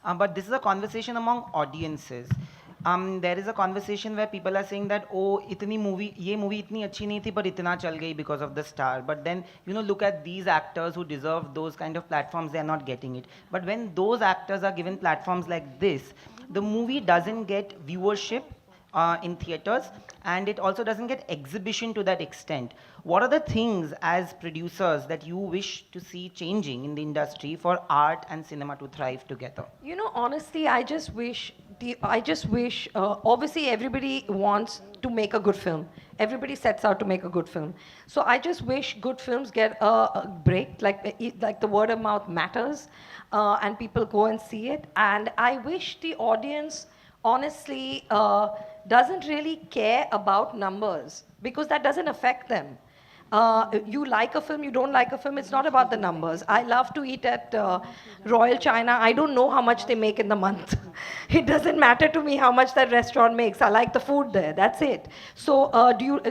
But this is a conversation among audiences. There is a conversation where people are saying that, oh, ये movie इतनी अच्छी नहीं थी पर इतना चल गई because of the star. But then, look at these actors who deserve those kind of platforms, they are not getting it. But when those actors are given platforms like this, the movie doesn't get viewership in theaters, and it also doesn't get exhibition to that extent. What are the things as producers that you wish to see changing in the industry for art and cinema to thrive together? Honestly, I just wish, obviously everybody wants to make a good film. Everybody sets out to make a good film. So I just wish good films get a break, like the word of mouth matters, and people go and see it. And I wish the audience, honestly, doesn't really care about numbers, because that doesn't affect them. You like a film, you don't like a film, it's not about the numbers. I love to eat at Royal China. I don't know how much they make in the month. It doesn't matter to me how much that restaurant makes. I like the food there, that's it. So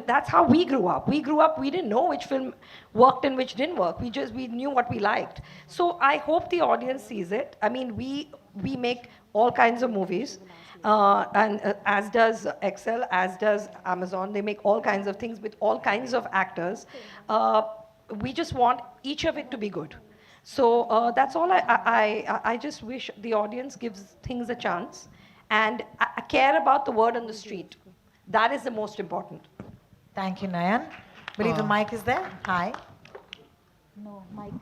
that's how we grew up. We didn't know which film worked and which didn't work. We knew what we liked. So I hope the audience sees it. I mean, we make all kinds of movies. And as does Excel, as does Amazon. They make all kinds of things with all kinds of actors. We just want each of it to be good. So that's all. I just wish the audience gives things a chance and I care about the word on the street. That is the most important. Thank you, Nayan. Believe the mic is there. Hi. No, mic.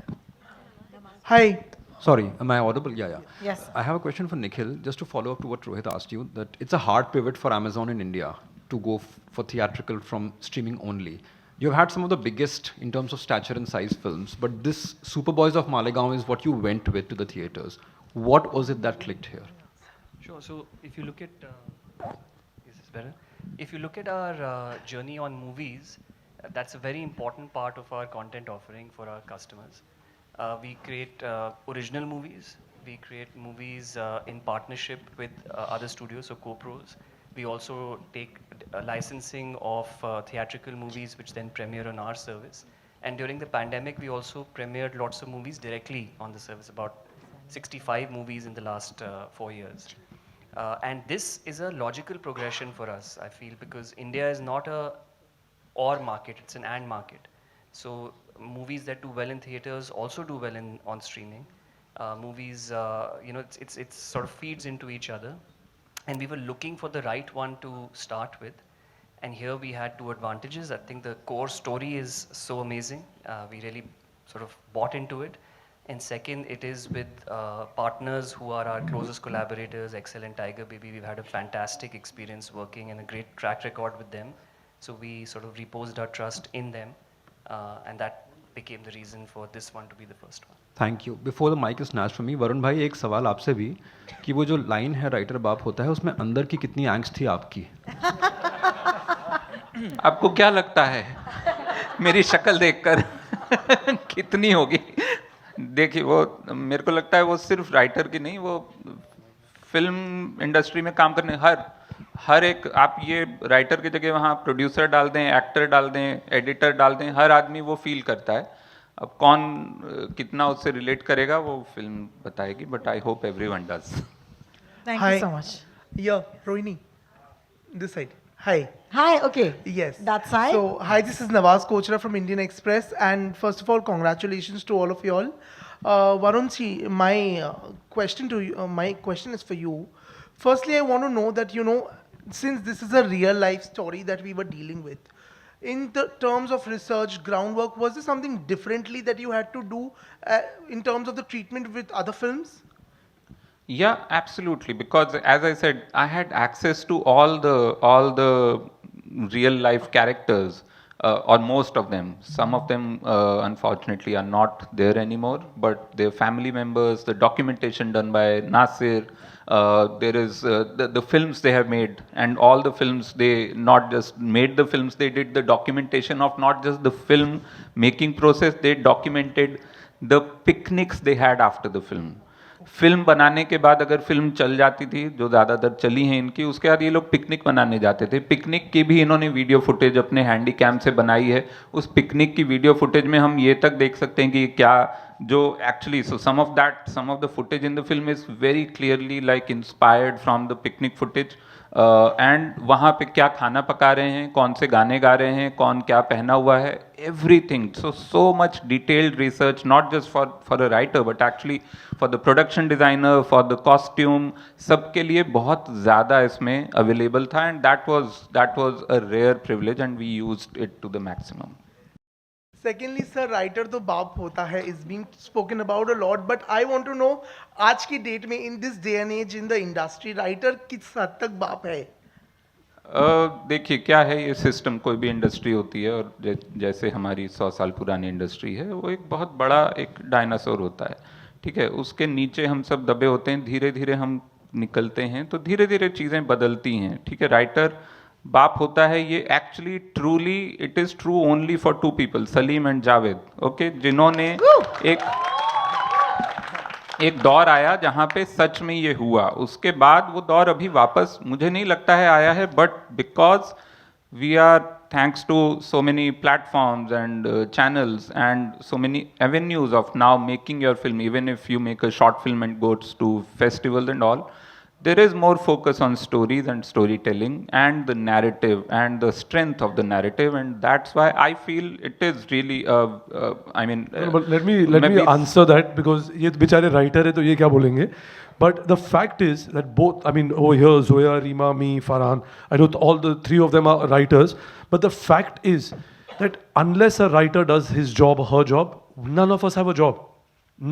Hi. Sorry, am I audible? Yeah. Yes. I have a question for Nikhil, just to follow up to what Rohit asked you, that it's a hard pivot for Amazon in India to go for theatrical from streaming only. You've had some of the biggest in terms of stature and size films, but this Superboys of Malegaon is what you went with to the theaters. What was it that clicked here? Sure. So if you look at, is this better? If you look at our journey on movies, that's a very important part of our content offering for our customers. We create original movies. We create movies in partnership with other studios, so co-pros. We also take licensing of theatrical movies which then premiere on our service. And during the pandemic, we also premiered lots of movies directly on the service, about 65 movies in the last 4 years. And this is a logical progression for us, I feel, because India is not a or market, it's an and market. So movies that do well in theaters also do well on streaming. Movies, it's sort of feeds into each other. And we were looking for the right one to start with. And here we had two advantages. I think the core story is so amazing. We really sort of bought into it. And second, it is with partners who are our closest collaborators, Excel and Tiger Baby. We've had a fantastic experience working and a great track record with them. So we sort of reposed our trust in them. And that became the reason for this one to be the first one. Thank you. Before the mic is snatched from me, Varun भाई एक सवाल आपसे भी कि वो जो line है writer बाप होता है उसमें अंदर की कितनी angst थी आपकी? आपको क्या लगता है मेरी शक्ल देखकर कितनी होगी? देखिए वो मेरे को लगता है वो सिर्फ राइटर की नहीं, वो फिल्म इंडस्ट्री में काम करने हर एक, आप ये राइटर की जगह वहाँ प्रोड्यूसर डाल दें, एक्टर डाल दें, एडिटर डाल दें, हर आदमी वो फील करता है. अब कौन कितना उससे रिलेट करेगा वो फिल्म बताएगी, but I hope everyone does. Thank you so much. Yeah, Rohini, this side. Hi. Hi, okay. Yes. That side. So, hi, this is Nawaz Kochra from Indian Express. And first of all, congratulations to all of you all. Varun, my question is for you. Firstly, I want to know that, since this is a real life story that we were dealing with, in the terms of research, groundwork, was there something differently that you had to do in terms of the treatment with other films? Yeah, absolutely. Because as I said, I had access to all the real life characters, or most of them. Some of them, unfortunately, are not there anymore, but their family members, the documentation done by Nasir, there is the films they have made, and all the films, they not just made the films, they did the documentation of not just the film making process, they documented the picnics they had after the film. Film बनाने के बाद अगर film चल जाती थी, जो ज़्यादातर चली हैं इनकी, उसके बाद ये लोग पिकनिक बनाने जाते थे. पिकनिक की भी इन्होंने वीडियो फुटेज अपने हैंडी कैम से बनाई है. उस पिकनिक की वीडियो फुटेज में हम ये तक देख सकते हैं कि क्या जो actually some of the footage in the film is very clearly like inspired from the picnic footage. And वहाँ पे क्या खाना पका रहे हैं, कौन से गाने गा रहे हैं, कौन क्या पहना हुआ है, everything. so much detailed research, not just for a writer but actually for the production designer, for the costume, सबके लिए बहुत ज़्यादा इसमें अवेलेबल था. And that was a rare privilege and we used it to the maximum. Secondly, sir, writer तो बाप होता है is being spoken about a lot, but I want to know आज की डेट में in this day and age in the industry, writer किस हद तक बाप है? देखिए क्या है, ये सिस्टम, कोई भी इंडस्ट्री होती है और जैसे हमारी 100 साल पुरानी इंडस्ट्री है, वो एक बहुत बड़ा एक डायनासोर होता है. ठीक है, उसके नीचे हम सब दबे होते हैं, धीरे धीरे हम निकलते हैं, तो धीरे धीरे चीज़ें बदलती हैं. ठीक है, राइटर बाप होता है, ये actually truly it is true only for 2 people, Salim and Javed. Okay, जिन्होंने एक दौर आया जहाँ पे सच में ये हुआ. उसके बाद वो दौर अभी वापस मुझे नहीं लगता है आया है, but because we are thanks to so many platforms and channels and so many avenues of now making your film, even if you make a short film and goes to festivals and all, there is more focus on stories and storytelling and the narrative and the strength of the narrative, and that's why I feel it is really I mean but let me answer that, because ये बेचारे writer है तो ये क्या बोलेंगे. But the fact is that both, I mean, over here, Zoya, Reema, me, Farhan, I know all the 3 of them are writers, but the fact is that unless a writer does his job or her job, none of us have a job.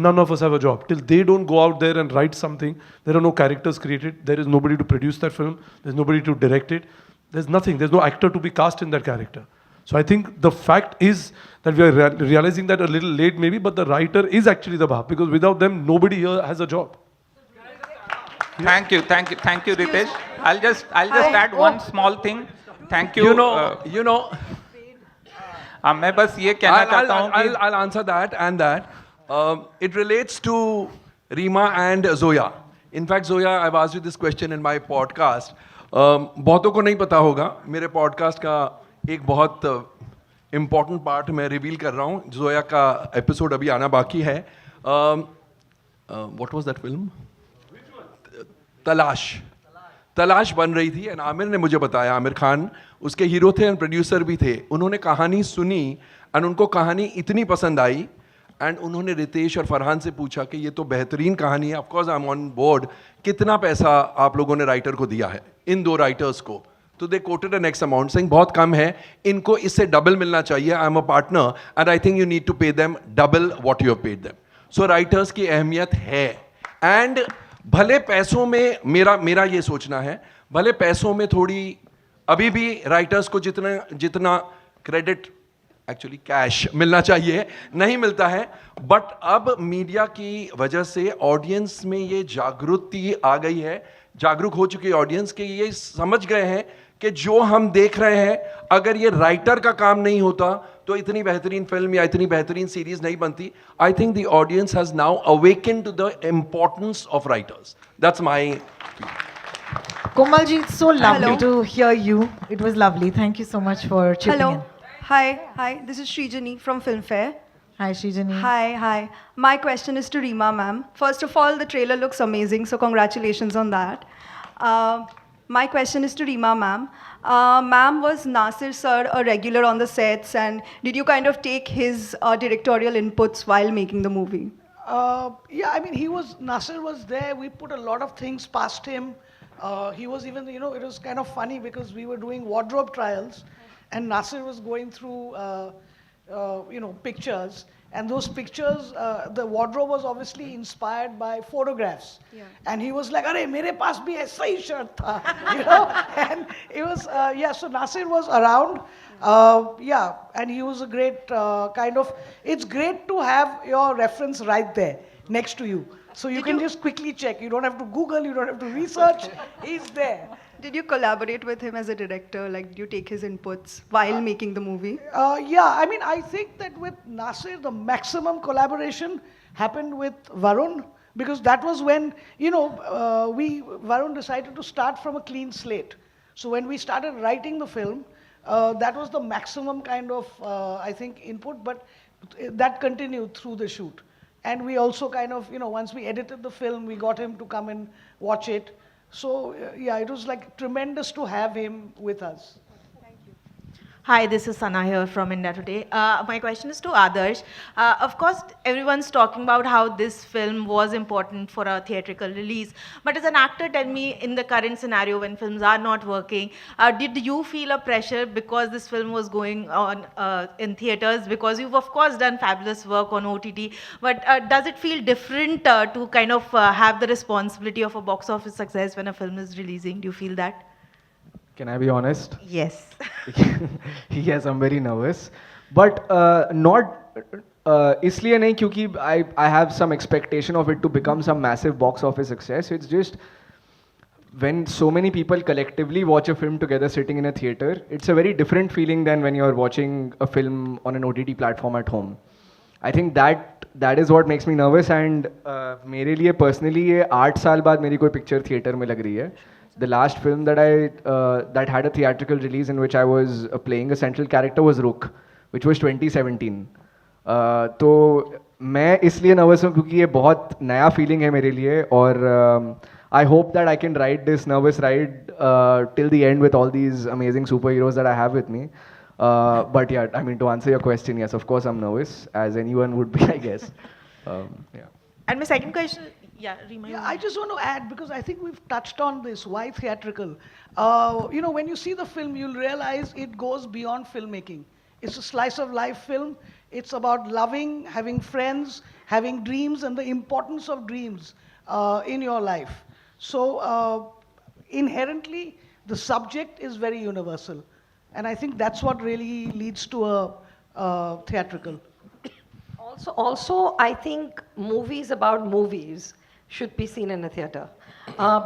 None of us have a job. Till they don't go out there and write something, there are no characters created, there is nobody to produce that film, there's nobody to direct it, there's nothing, there's no actor to be cast in that character. So I think the fact is that we are realizing that a little late maybe, but the writer is actually the Baap, because without them, nobody here has a job. Thank you, Ritesh. I'll just add one small thing. Thank you. You know. मैं बस ये कहना चाहता हूँ कि I'll answer that and that. It relates to Reema and Zoya. In fact, Zoya, I've asked you this question in my podcast. बहुतों को नहीं पता होगा, मेरे podcast का एक बहुत important part मैं reveal कर रहा हूँ. Zoya का episode अभी आना बाकी है. What was that film? तलाश बन रही थी एंड आमिर ने मुझे बताया, आमिर खान उसके हीरो थे एंड प्रोड्यूसर भी थे. उन्होंने कहानी सुनी एंड उनको कहानी इतनी पसंद आई एंड उन्होंने रितेश और फरहान से पूछा कि ये तो बेहतरीन कहानी है, of course I am on board, कितना पैसा आप लोगों ने राइटर को दिया है, इन 2 राइटर्स को? तो they quoted an X amount saying बहुत कम है, इनको इससे डबल मिलना चाहिए, I am a partner and I think you need to pay them double what you have paid them. So writers की अहमियत है. एंड भले पैसों में मेरा ये सोचना है, भले पैसों में थोड़ी अभी भी राइटर्स को जितना क्रेडिट एक्चुअली कैश मिलना चाहिए नहीं मिलता है, बट अब मीडिया की वजह से ऑडियंस में ये जागृति आ गई है, जागरूक हो चुकी है ऑडियंस के, ये समझ गए हैं कि जो हम देख रहे हैं अगर ये राइटर का काम नहीं होता तो इतनी बेहतरीन फिल्म या इतनी बेहतरीन सीरीज नहीं बनती. I think the audience has now awaken to the importance of writers. That's my. Komalji, it's so lovely to hear you. It was lovely. Thank you so much for chipping in. Hi. This is Srijani from Filmfare. Hi, Srijani. Hi. My question is to Reema ma'am. First of all, the trailer looks amazing, so congratulations on that. My question is to Reema ma'am. Ma'am, was Nasir sir a regular on the sets, and did you kind of take his directorial inputs while making the movie? Yeah, I mean, Nasir was there. We put a lot of things past him. He was even, it was kind of funny because we were doing wardrobe trials and Nasir was going through, pictures And those pictures, the wardrobe was obviously inspired by photographs. Yeah. And he was like, "Arey, mere paas bhi aisa hi shirt tha," you know. And it was, yeah. So Nasir was around, yeah, and he was a great kind of. It's great to have your reference right there next to you, so you can just quickly check. You don't have to Google, you don't have to research. He's there. Did you collaborate with him as a director? Like, did you take his inputs while making the movie? Yeah, I mean, I think that with Nasir, the maximum collaboration happened with Varun, because that was when, you know, Varun decided to start from a clean slate. So when we started writing the film, that was the maximum kind of, I think, input, but that continued through the shoot. And we also kind of, you know, once we edited the film, we got him to come and watch it. So, yeah, it was like tremendous to have him with us. Hi, this is Sana here from India Today. My question is to Adarsh. Of course, everyone's talking about how this film was important for a theatrical release. But as an actor, tell me, in the current scenario when films are not working, did you feel a pressure because this film was going on in theaters? Because you've, of course, done fabulous work on OTT. But does it feel different to kind of have the responsibility of a box office success when a film is releasing? Do you feel that? Can I be honest? Yes. Yes, I'm very nervous. But not इसलिए नहीं क्योंकि I have some expectation of it to become some massive box office success. It's just when so many people collectively watch a film together sitting in a theater, it's a very different feeling than when you're watching a film on an OTT platform at home. I think that is what makes me nervous. And मेरे लिए personally ये 8 साल बाद मेरी कोई picture theater में लग रही है. The last film that that had a theatrical release in which I was playing a central character was Rook, which was 2017. तो मैं इसलिए nervous हूँ क्योंकि ये बहुत नया feeling है मेरे लिए और I hope that I can ride this nervous ride till the end with all these amazing superheroes that I have with me. But yeah, I mean, to answer your question, yes, of course I'm nervous, as anyone would be, I guess. Yeah. And my second question, yeah, remind me. I just want to add, because I think we've touched on this, why theatrical? You know, when you see the film, you'll realize it goes beyond filmmaking. It's a slice of life film. It's about loving, having friends, having dreams, and the importance of dreams in your life. So inherently, the subject is very universal. And I think that's what really leads to a theatrical. Also, I think movies about movies should be seen in a theater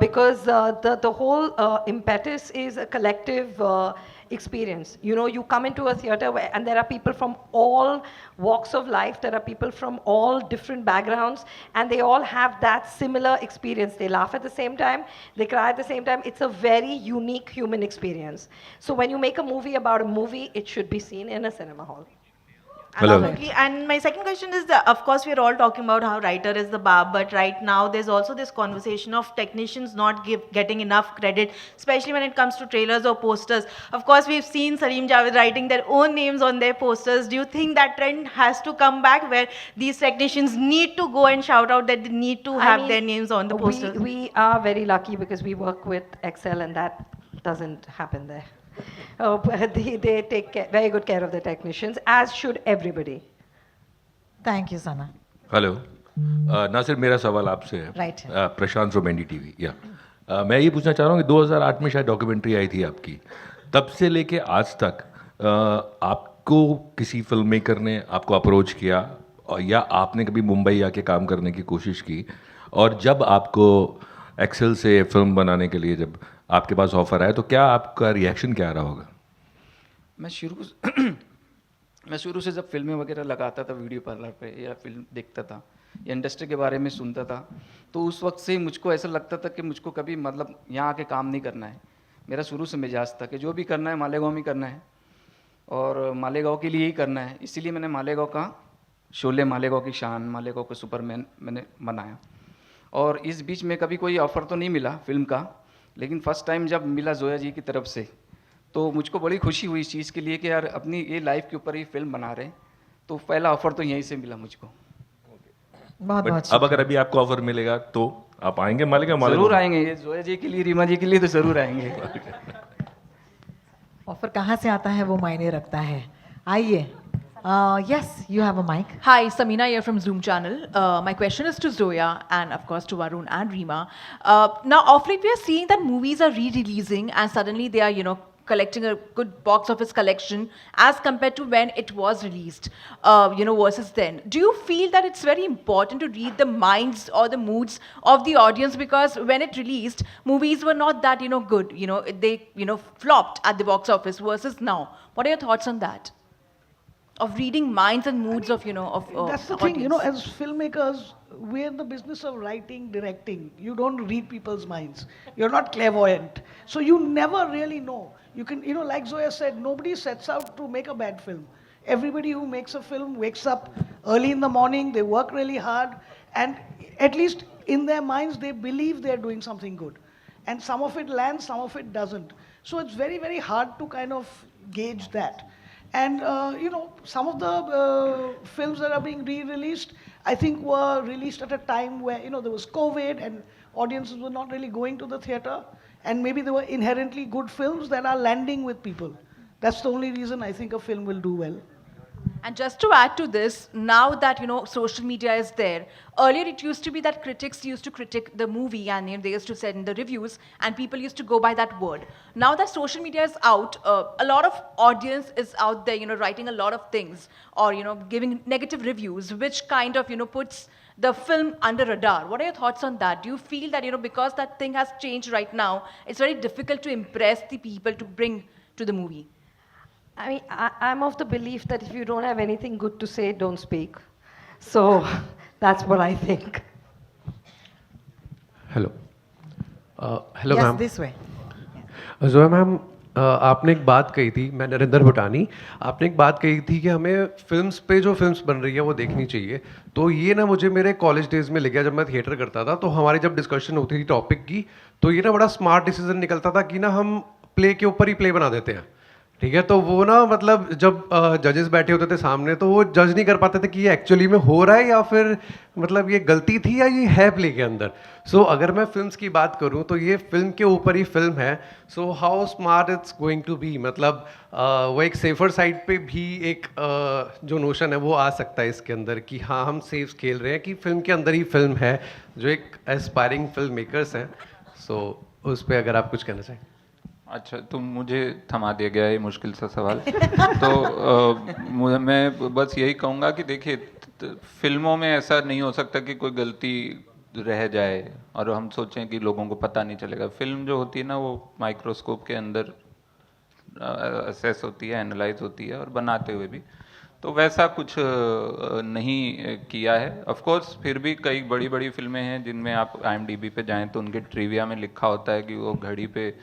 because the whole impetus is a collective experience. You know, you come into a theater and there are people from all walks of life, there are people from all different backgrounds, and they all have that similar experience. They laugh at the same time, they cry at the same time. It's a very unique human experience. So when you make a movie about a movie, it should be seen in a cinema hall. Absolutely. And my second question is that, of course, we're all talking about how writer is the bar, but right now there's also this conversation of technicians not getting enough credit, especially when it comes to trailers or posters. Of course, we've seen Salim Javed writing their own names on their posters. Do you think that trend has to come back where these technicians need to go and shout out that they need to have their names on the posters? We are very lucky because we work with Excel and that doesn't happen there. They take very good care of the technicians, as should everybody. Thank you, Sana. Hello Nasir, मेरा सवाल आपसे है. Right. Prashant from NDTV. या मैं ये पूछना चाह रहा हूँ कि 2008 में शायद डॉक्यूमेंट्री आई थी आपकी. तब से लेके आज तक आपको किसी फिल्म मेकर ने आपको अप्रोच किया या आपने कभी मुंबई आके काम करने की कोशिश की? और जब आपको एक्सेल से फिल्म बनाने के लिए जब आपके पास ऑफर आया तो क्या आपका रिएक्शन क्या रहा होगा? मैं शुरू से जब फिल्में वगैरह लगाता था वीडियो पार्लर पे या फिल्म देखता था या इंडस्ट्री के बारे में सुनता था, तो उस वक्त से मुझको ऐसा लगता था कि मुझको कभी मतलब यहाँ आके काम नहीं करना है. मेरा शुरू से मिजाज था कि जो भी करना है मालेगांव में करना है और मालेगांव के लिए ही करना है. इसीलिए मैंने मालेगांव का शोले, मालेगांव की शान, मालेगांव का सुपरमैन मैंने बनाया. और इस बीच में कभी कोई ऑफ़र तो नहीं मिला फिल्म का, लेकिन फर्स्ट टाइम जब मिला जोया जी की तरफ से तो मुझको बड़ी खुशी हुई इस चीज़ के लिए कि यार अपनी ये लाइफ के ऊपर ही फिल्म बना रहे हैं. तो पहला ऑफ़र तो यहीं से मिला मुझको. अब अगर अभी आपको ऑफर मिलेगा तो आप आएंगे मालेगांव? जरूर आएंगे. ये जोया जी के लिए, रीमा जी के लिए तो ज़रूर आएंगे. ऑफर कहाँ से आता है वो मायने रखता है. आइए. Yes, you have a mic. Hi, Samina here from Zoom channel. My question is to Zoya and of course to Varun and Reema. Now, of late we are seeing that movies are re-releasing and suddenly they are, collecting a good box office collection as compared to when it was released, versus then. Do you feel that it's very important to read the minds or the moods of the audience? Because when it released, movies were not that, good. They, flopped at the box office versus now. What are your thoughts on that? Of reading minds and moods of That's the thing, as filmmakers, we're in the business of writing, directing. You don't read people's minds. You're not clairvoyant. So you never really know. You can, like Zoya said, nobody sets out to make a bad film. Everybody who makes a film wakes up early in the morning, they work really hard, and at least in their minds, they believe they're doing something good. And some of it lands, some of it doesn't. So it's very, very hard to kind of gauge that. And, some of the films that are being re-released, I think were released at a time where, there was COVID and audiences were not really going to the theater. And maybe they were inherently good films that are landing with people. That's the only reason I think a film will do well. And just to add to this, now that social media is there, earlier it used to be that critics used to critique the movie and they used to send the reviews and people used to go by that word. Now that social media is out, a lot of audience is out there, writing a lot of things or giving negative reviews, which kind of puts the film under radar. What are your thoughts on that? Do you feel that because that thing has changed right now, it's very difficult to impress the people to bring to the movie? I mean, I'm of the belief that if you don't have anything good to say, don't speak. So that's what I think. Hello. Hello, Yes, ma'am. this way. Zoya ma'am, आपने एक बात कही थी, मैं नरेंद्र भुटानी, आपने एक बात कही थी कि हमें फिल्म्स पे जो फिल्म्स बन रही है वो देखनी चाहिए. तो ये ना मुझे मेरे कॉलेज डेज में लगा, जब मैं थिएटर करता था तो हमारी जब डिस्कशन होती थी टॉपिक की, तो ये ना बड़ा स्मार्ट डिसीजन निकलता था कि ना हम प्ले के ऊपर ही प्ले बना देते हैं. ठीक है, तो वो ना मतलब जब जजेस बैठे होते थे सामने तो वो जज नहीं कर पाते थे कि ये एक्चुअली में हो रहा है या फिर मतलब ये गलती थी या ये है प्ले के अंदर. सो अगर मैं फिल्म्स की बात करूं तो ये फिल्म के ऊपर ही फिल्म है. So how smart it's going to be, मतलब वो एक सेफर साइड पे भी एक जो नोशन है वो आ सकता है इसके अंदर कि हाँ हम सेफ खेल रहे हैं कि फिल्म के अंदर ही फिल्म है, जो एक एस्पायरिंग फिल्म मेकर्स हैं. सो उस पर अगर आप कुछ कहना चाहें. अच्छा, तो मुझे थमा दिया गया ये मुश्किल सा सवाल. तो मैं बस यही कहूँगा कि देखिए, फिल्मों में ऐसा नहीं हो सकता कि कोई गलती रह जाए और हम सोचें कि लोगों को पता नहीं चलेगा. फिल्म जो होती है ना, वो माइक्रोस्कोप के अंदर असेस होती है, एनालाइज होती है, और बनाते हुए भी तो वैसा कुछ नहीं किया है. ऑफ कोर्स फिर भी कई बड़ी बड़ी फिल्में हैं जिनमें आप IMDb पे जाएं तो उनके ट्रिविया में लिखा होता है कि वो घड़ी पे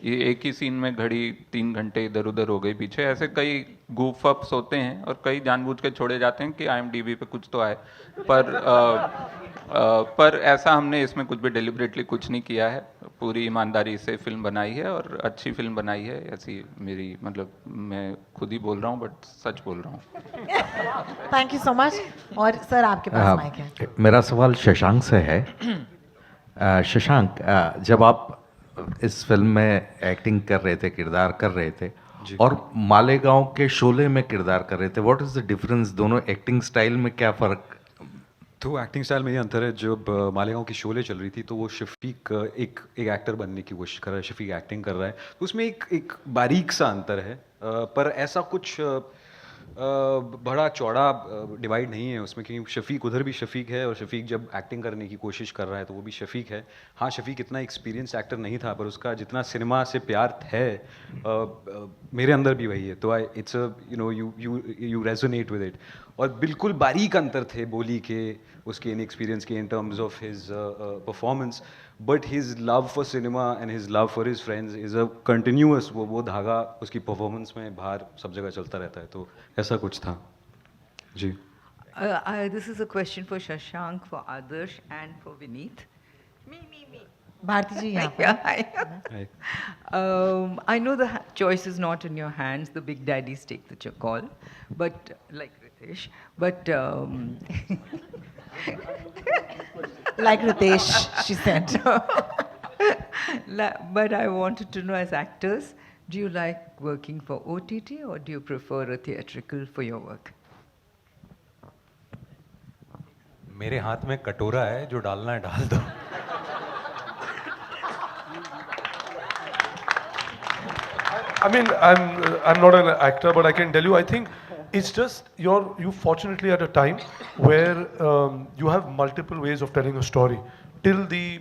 ये एक ही सीन में घड़ी 3 घंटे इधर उधर हो गई पीछे. ऐसे कई goof ups होते हैं और कई जानबूझ के छोड़े जाते हैं कि IMDb पे कुछ तो आए, पर ऐसा हमने इसमें कुछ भी डेलिबरेटली कुछ नहीं किया है. पूरी ईमानदारी से फिल्म बनाई है और अच्छी फिल्म बनाई है. ऐसी मेरी, मतलब मैं खुद ही बोल रहा हूँ बट सच बोल रहा हूँ. Thank you so much. और सर आपके पास माइक है. मेरा सवाल शशांक से है. शशांक, जब आप इस फिल्म में एक्टिंग कर रहे थे, किरदार कर रहे थे, और मालेगांव के शोले में किरदार कर रहे थे, व्हाट इज द डिफरेंस? दोनों एक्टिंग स्टाइल में क्या फ़र्क? तो एक्टिंग स्टाइल में ये अंतर है. जब मालेगांव की शोले चल रही थी तो वो शफीक एक एक्टर बनने की कोशिश कर रहा है, शफीक एक्टिंग कर रहा है, तो उसमें एक बारीक सा अंतर है. पर ऐसा कुछ बड़ा चौड़ा डिवाइड नहीं है उसमें, क्योंकि शफीक उधर भी शफीक है और शफीक जब एक्टिंग करने की कोशिश कर रहा है तो वो भी शफीक है. हाँ, शफीक इतना एक्सपीरियंस एक्टर नहीं था, पर उसका जितना सिनेमा से प्यार है मेरे अंदर भी वही है. तो it's you resonate with it. और बिल्कुल बारीक अंतर थे बोली के, उसके इनएक्सपीरियंस के in terms of his performance, but his love for cinema and his love for his friends is a continuous. वो धागा उसकी परफॉर्मेंस में बाहर सब जगह चलता रहता है. तो ऐसा कुछ था जी. This is a question for Shashank, for Adarsh, and for Vineet. Me. Bharti जी यहाँ पर. I know the choice is not in your hands. The big daddies take the call, but like Ritesh, but like Ritesh, she said. But I wanted to know, as actors, do you like working for OTT or do you prefer a theatrical for your work? मेरे हाथ में कटोरा है, जो डालना है डाल दो। I mean, I'm not an actor, but I can tell you, I think it's just you fortunately at a time where you have multiple ways of telling a story. Till the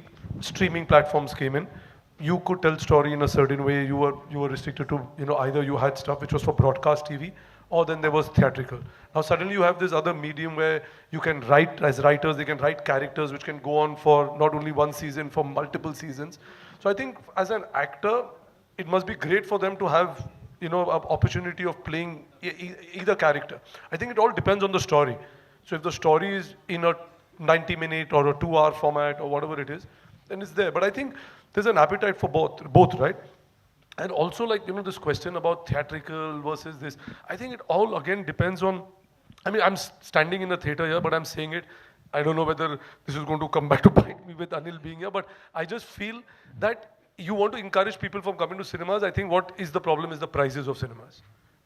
streaming platforms came in, you could tell story in a certain way. You were restricted to, either you had stuff which was for broadcast TV, or then there was theatrical. Now suddenly you have this other medium where you can write, as writers, they can write characters which can go on for not only one season, for multiple seasons. So I think as an actor, it must be great for them to have, an opportunity of playing either character. I think it all depends on the story. So if the story is in a 90-minute or a 2-hour format or whatever it is, then it's there. But I think there's an appetite for both, right? And also, this question about theatrical versus this, I think it all again depends on, I'm standing in the theater here, but I'm saying it, I don't know whether this is going to come back to bite me with Anil being here, but I just feel that you want to encourage people from coming to cinemas. I think what is the problem is the prices of cinemas.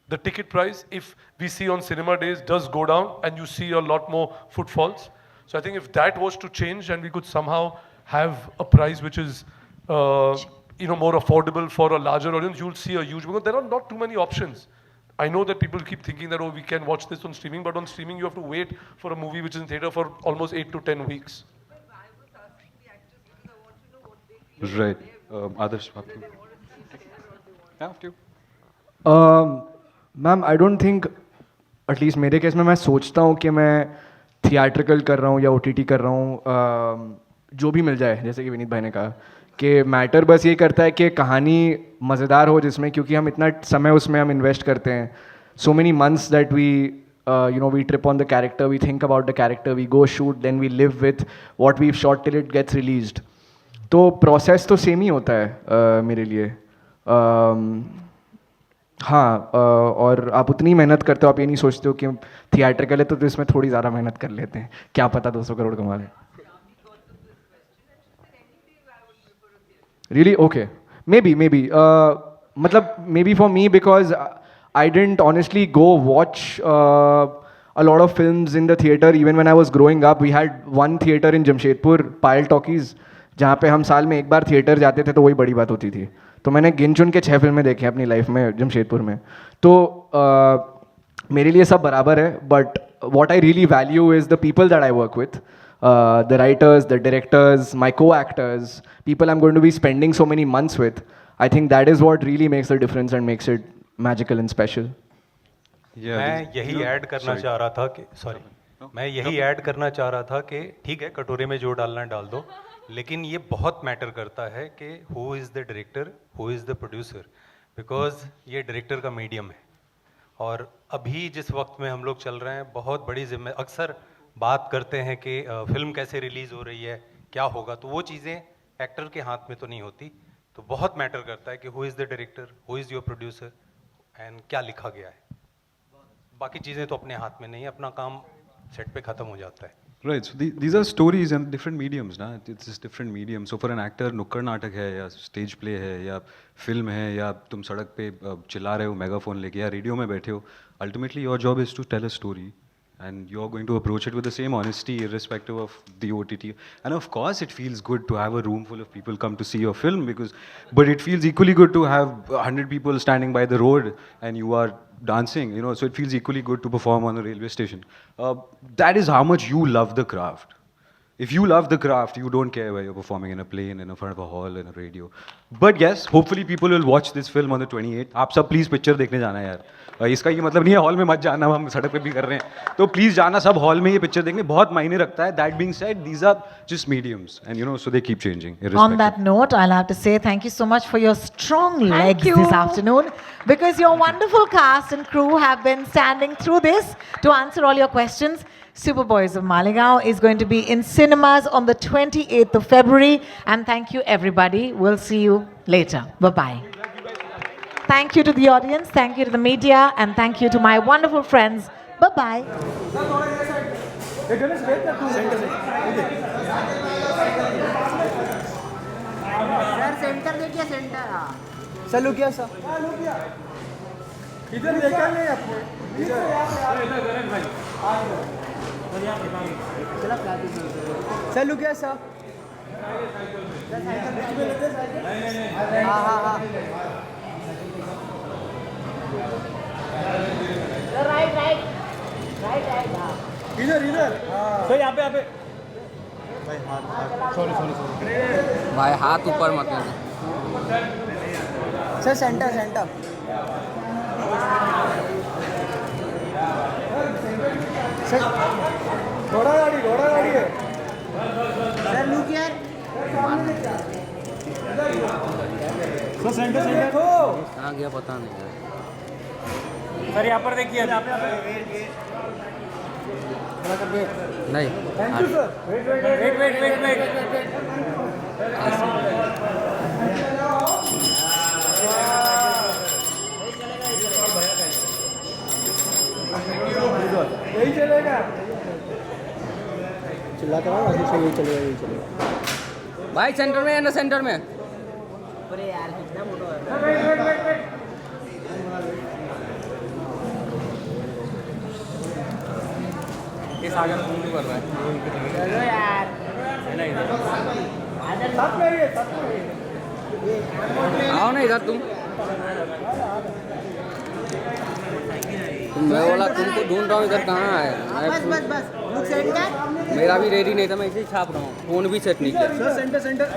The ticket price, if we see on cinema days, does go down and you see a lot more footfalls. So I think if that was to change and we could somehow have a price which is more affordable for a larger audience, you'll see a huge, because there are not too many options. I know that people keep thinking that, we can watch this on streaming, but on streaming you have to wait for a movie which is in theater for almost 8 to 10 weeks. Right. Others? After you. Ma'am I don't think at least मेरे case में मैं सोचता हूँ कि मैं theatrical कर रहा हूँ या OTT कर रहा हूँ, जो भी मिल जाए, जैसे कि विनीत भाई ने कहा कि मैटर बस ये करता है कि कहानी मज़ेदार हो जिसमें, क्योंकि हम इतना समय उसमें हम इन्वेस्ट करते हैं, so many months that we trip on the character, we think about the character, we go shoot, then we live with what we shot till it gets released. तो प्रोसेस तो सेम ही होता है मेरे लिए. हाँ, और आप उतनी मेहनत करते हो, आप ये नहीं सोचते हो कि थिएट्रिकल है तो इसमें थोड़ी ज़्यादा मेहनत कर लेते हैं, क्या पता 200 करोड़ कमा लें. Really? Okay. Maybe. Maybe for me, because I didn't honestly go watch a lot of films in the theater. Even when I was growing up, we had one theater in Jamshedpur, Payal Talkies, जहाँ पे हम साल में एक बार theatre जाते थे तो वही बड़ी बात होती थी. तो मैंने गिन चुन के 6 फिल्में देखी अपनी लाइफ में जमशेदपुर में. तो मेरे लिए सब बराबर है, but what I really value is the people that I work with. The writers, the directors, my co-actors, people I'm going to be spending so many months with. I think that is what really makes the difference and makes it magical and special. मैं यही add करना चाह रहा था कि ठीक है, कटोरे में जो डालना है डाल दो, लेकिन ये बहुत मैटर करता है कि who is the director, who is the producer, because ये डायरेक्टर का मीडियम है. और अभी जिस वक्त में हम लोग चल रहे हैं, बहुत बड़ी जिम्मेदारी. अक्सर बात करते हैं कि फिल्म कैसे रिलीज़ हो रही है, क्या होगा, तो वो चीज़ें एक्टर के हाथ में तो नहीं होती. तो बहुत मैटर करता है कि who is the director, who is your producer and क्या लिखा गया है. बाकी चीज़ें तो अपने हाथ में नहीं है, अपना काम सेट पे ख़त्म हो जाता है. Right, so these are stories and different mediums, ना? It's just different mediums. So for an actor, नुक्कड़ नाटक है या स्टेज प्ले है या फिल्म है या तुम सड़क पे चिल्ला रहे हो मेगाफोन लेके या रेडियो में बैठे हो, ultimately your job is to tell a story and you're going to approach it with the same honesty irrespective of the OTT. And of course it feels good to have a room full of people come to see your film, but it feels equally good to have 100 people standing by the road and you are dancing, so it feels equally good to perform on a railway station. That is how much you love the craft. If you love the craft, you don't care where you're performing in a plane, in front of a hall, in a radio. But yes, hopefully people will watch this film on the 28th. आप सब please picture देखने जाना यार. इसका ये मतलब नहीं है हॉल में मत जाना, हम सड़क पे भी कर रहे हैं. तो प्लीज़ जाना सब हॉल में ये पिक्चर देखने, बहुत मायने रखता है. That being said, these are just mediums, and so they keep changing. On that note, I'll have to say thank you so much for your strong legs this afternoon, because your wonderful cast and crew have been standing through this to answer all your questions. Superboys of Maligaon is going to be in cinemas on the 28th of February, and thank you everybody. We'll see you later. Bye-bye. Thank you to the audience, thank you to the media, and thank you to my wonderful friends. Bye-bye. Centre देखिए, centre. चलो क्या sir, इधर देखा नहीं आपने, इधर भाई. Sir look here sir हाँ हाँ हाँ राइट राइट राइट राइट हाँ इधर इधर सर यहाँ पे सॉरी भाई हाथ ऊपर मत लेना सर सेंटर सेंटर सर घोड़ा गाड़ी है sir look here sir centre कहाँ गया पता नहीं सर यहाँ पर देखिए नहीं थैंक यू सर वेट यही चलेगा चिल्लाता रहा अभी से यही चलेगा भाई सेंटर में है ना सेंटर में अरे यार कितना मोटा वेट ये सागर मूवी कर रहा है चलो यार साथ में आइए आओ ना इधर तुम मैं बोला तुमको ढूंढ रहा हूँ इधर कहाँ है बस मेरा भी रेडी नहीं था मैं इसे ही छाप रहा हूँ फोन भी सेट नहीं किया सेंटर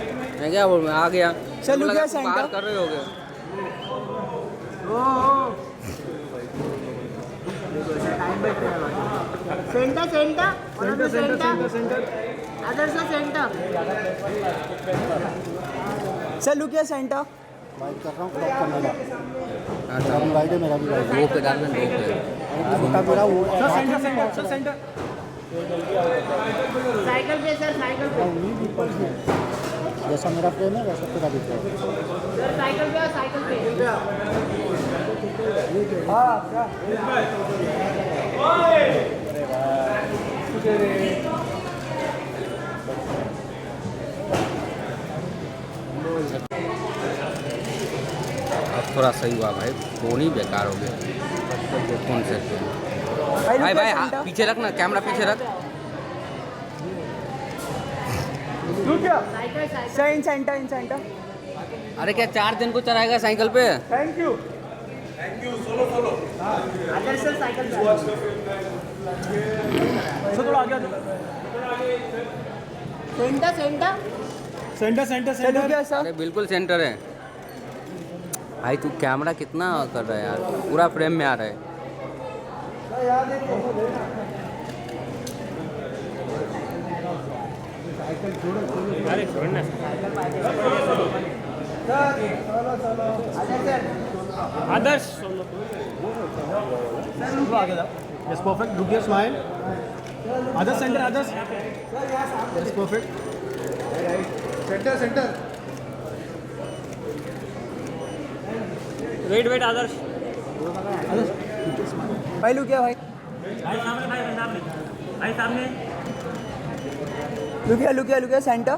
मैं क्या बोल मैं आ गया चल लगा क्या तुम बाहर कर रहे होगे centre sir look here centre bike कर रहा हूँ क्रॉप करने का मेरा भी राइड है मेरा भी राइड दो पे डालना दो पे छोटा मेरा वो सर सेंटर साइकिल पे सर साइकिल पे जैसा मेरा फ्रेम है वैसा तेरा भी फ्रेम सर साइकिल पे हाँ क्या अब थोड़ा सही हुआ भाई फोन ही बेकार हो गया फोन से भाई पीछे रख ना कैमरा पीछे रख इन सेंटर अरे क्या 4 दिन को चलाएगा साइकिल पे थैंक यू सोलो साइकिल थोड़ा आगे सेंटर अरे बिल्कुल सेंटर है भाई तू कैमरा कितना कर रहा है यार पूरा फ्रेम में आ रहा है Adarsh yes perfect look your smile Adarsh center Adarsh yes perfect center wait Adarsh भाई लुक क्या भाई सामने लुक क्या सेंटर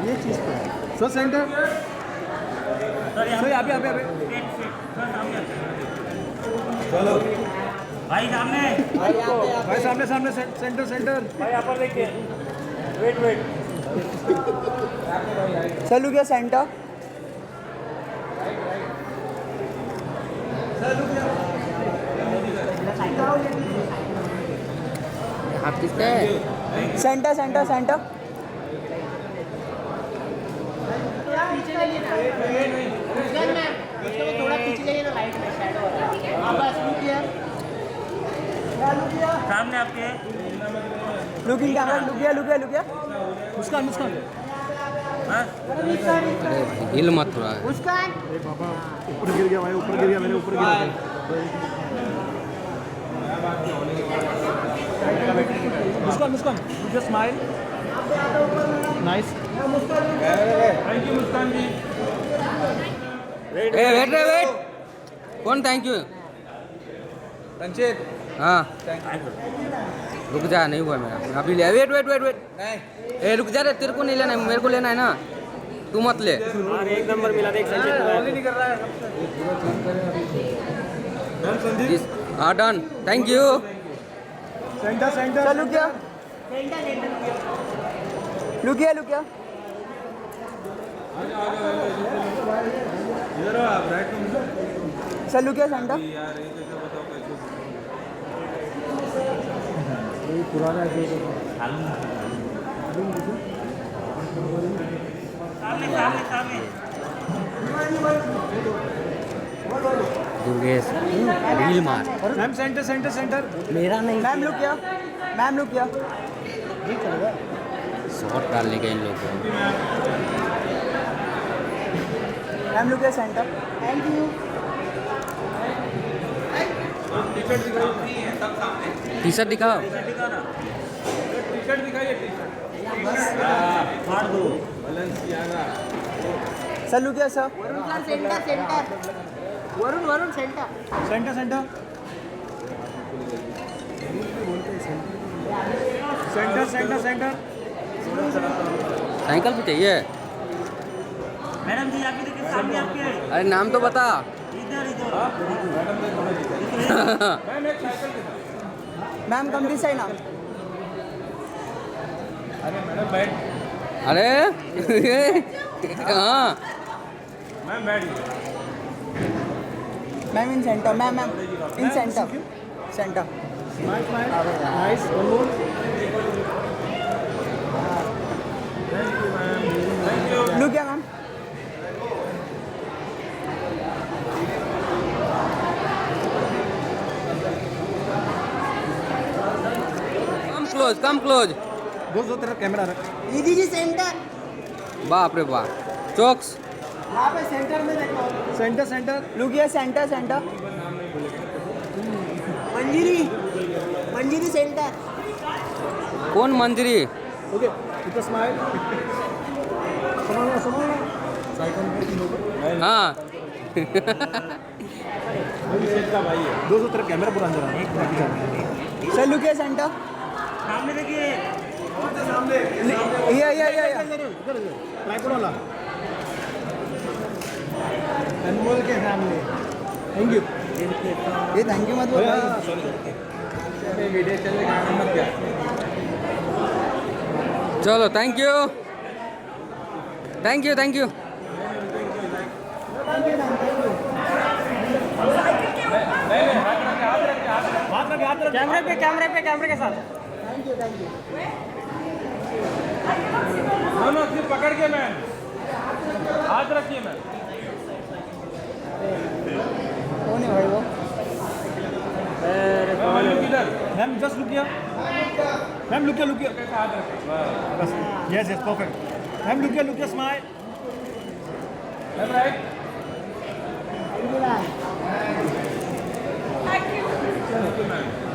ये चीज पे सर सेंटर सर यहाँ पे चलो भाई सामने सेंटर भाई यहाँ पर देखिए वेट सर लुक क्या सेंटर हाथ किसका है सेंटर थोड़ा पीछे जाइए ना लाइट में शैडो हो रहा है बस सामने आपके लुकिंग कैमरा लुक गया मुस्कान हिल मत थोड़ा ऊपर गिर गया मैंने ऊपर गिरा Muskan just smile nice thank you Muskan ji wait कौन थैंक यू रंजीत हाँ रुक जा, नहीं हुआ मेरा अभी ले। वेट वेट वेट वेट, ए रुक जा रे, तेरे को नहीं लेना है, मेरे को लेना है ना, तू मत ले। एक नंबर मिला, एक नहीं कर रहा है। हाँ done, thank you. Center center चलो क्या लुकिया लुकिया सर लुकिया सेंटर पुराना दुर्गेश रील मार। मैम सेंटर सेंटर सेंटर मेरा नहीं, मैम लुकिया मैम लुकिया शॉट डालने का इन लोगों को। मैम लुकिया center thank you T shirt दिखाओ। सर लुकिया sir center center Varun Varun center center center center center center cycle पे चाहिए। मैडम जी आपकी देखिए सामने आपके अरे नाम तो बता। इधर इधर मैम कम दिस साइड ना अरे हाँ मैम बैठ ma'am in center ma'am ma'am in center center nice one more लुकिया मैम कम क्लोज। दोस्तों तेरा कैमरा रख। दीदी जी सेंटर बाप रे बाप, चौक्स। यहाँ पे सेंटर में देखो सेंटर सेंटर लुकिया सेंटर सेंटर मंजिरी मंजिरी सेंटर कौन मंजरी? ओके इतना स्माइल समझना साइकिल पे हाँ दोस्तों तेरा कैमरा पूरा अंदर आ सर लुकिया सेंटर सामने देखिए सामने या इधर ट्राइपॉड वाला अनमोल के सामने थैंक यू ये थैंक यू मत बोल सॉरी वीडियो चलने का मत क्या चलो thank you thank you thank you. कैमरे के साथ नो सिर्फ पकड़ के मैम हाथ रखिए मैम। कौन है भाई वो मैम जस्ट लुकिया मैम लुकिया लुकिया बस यस यस परफेक्ट मैम लुकिया smile ma'am right thank you ma'am.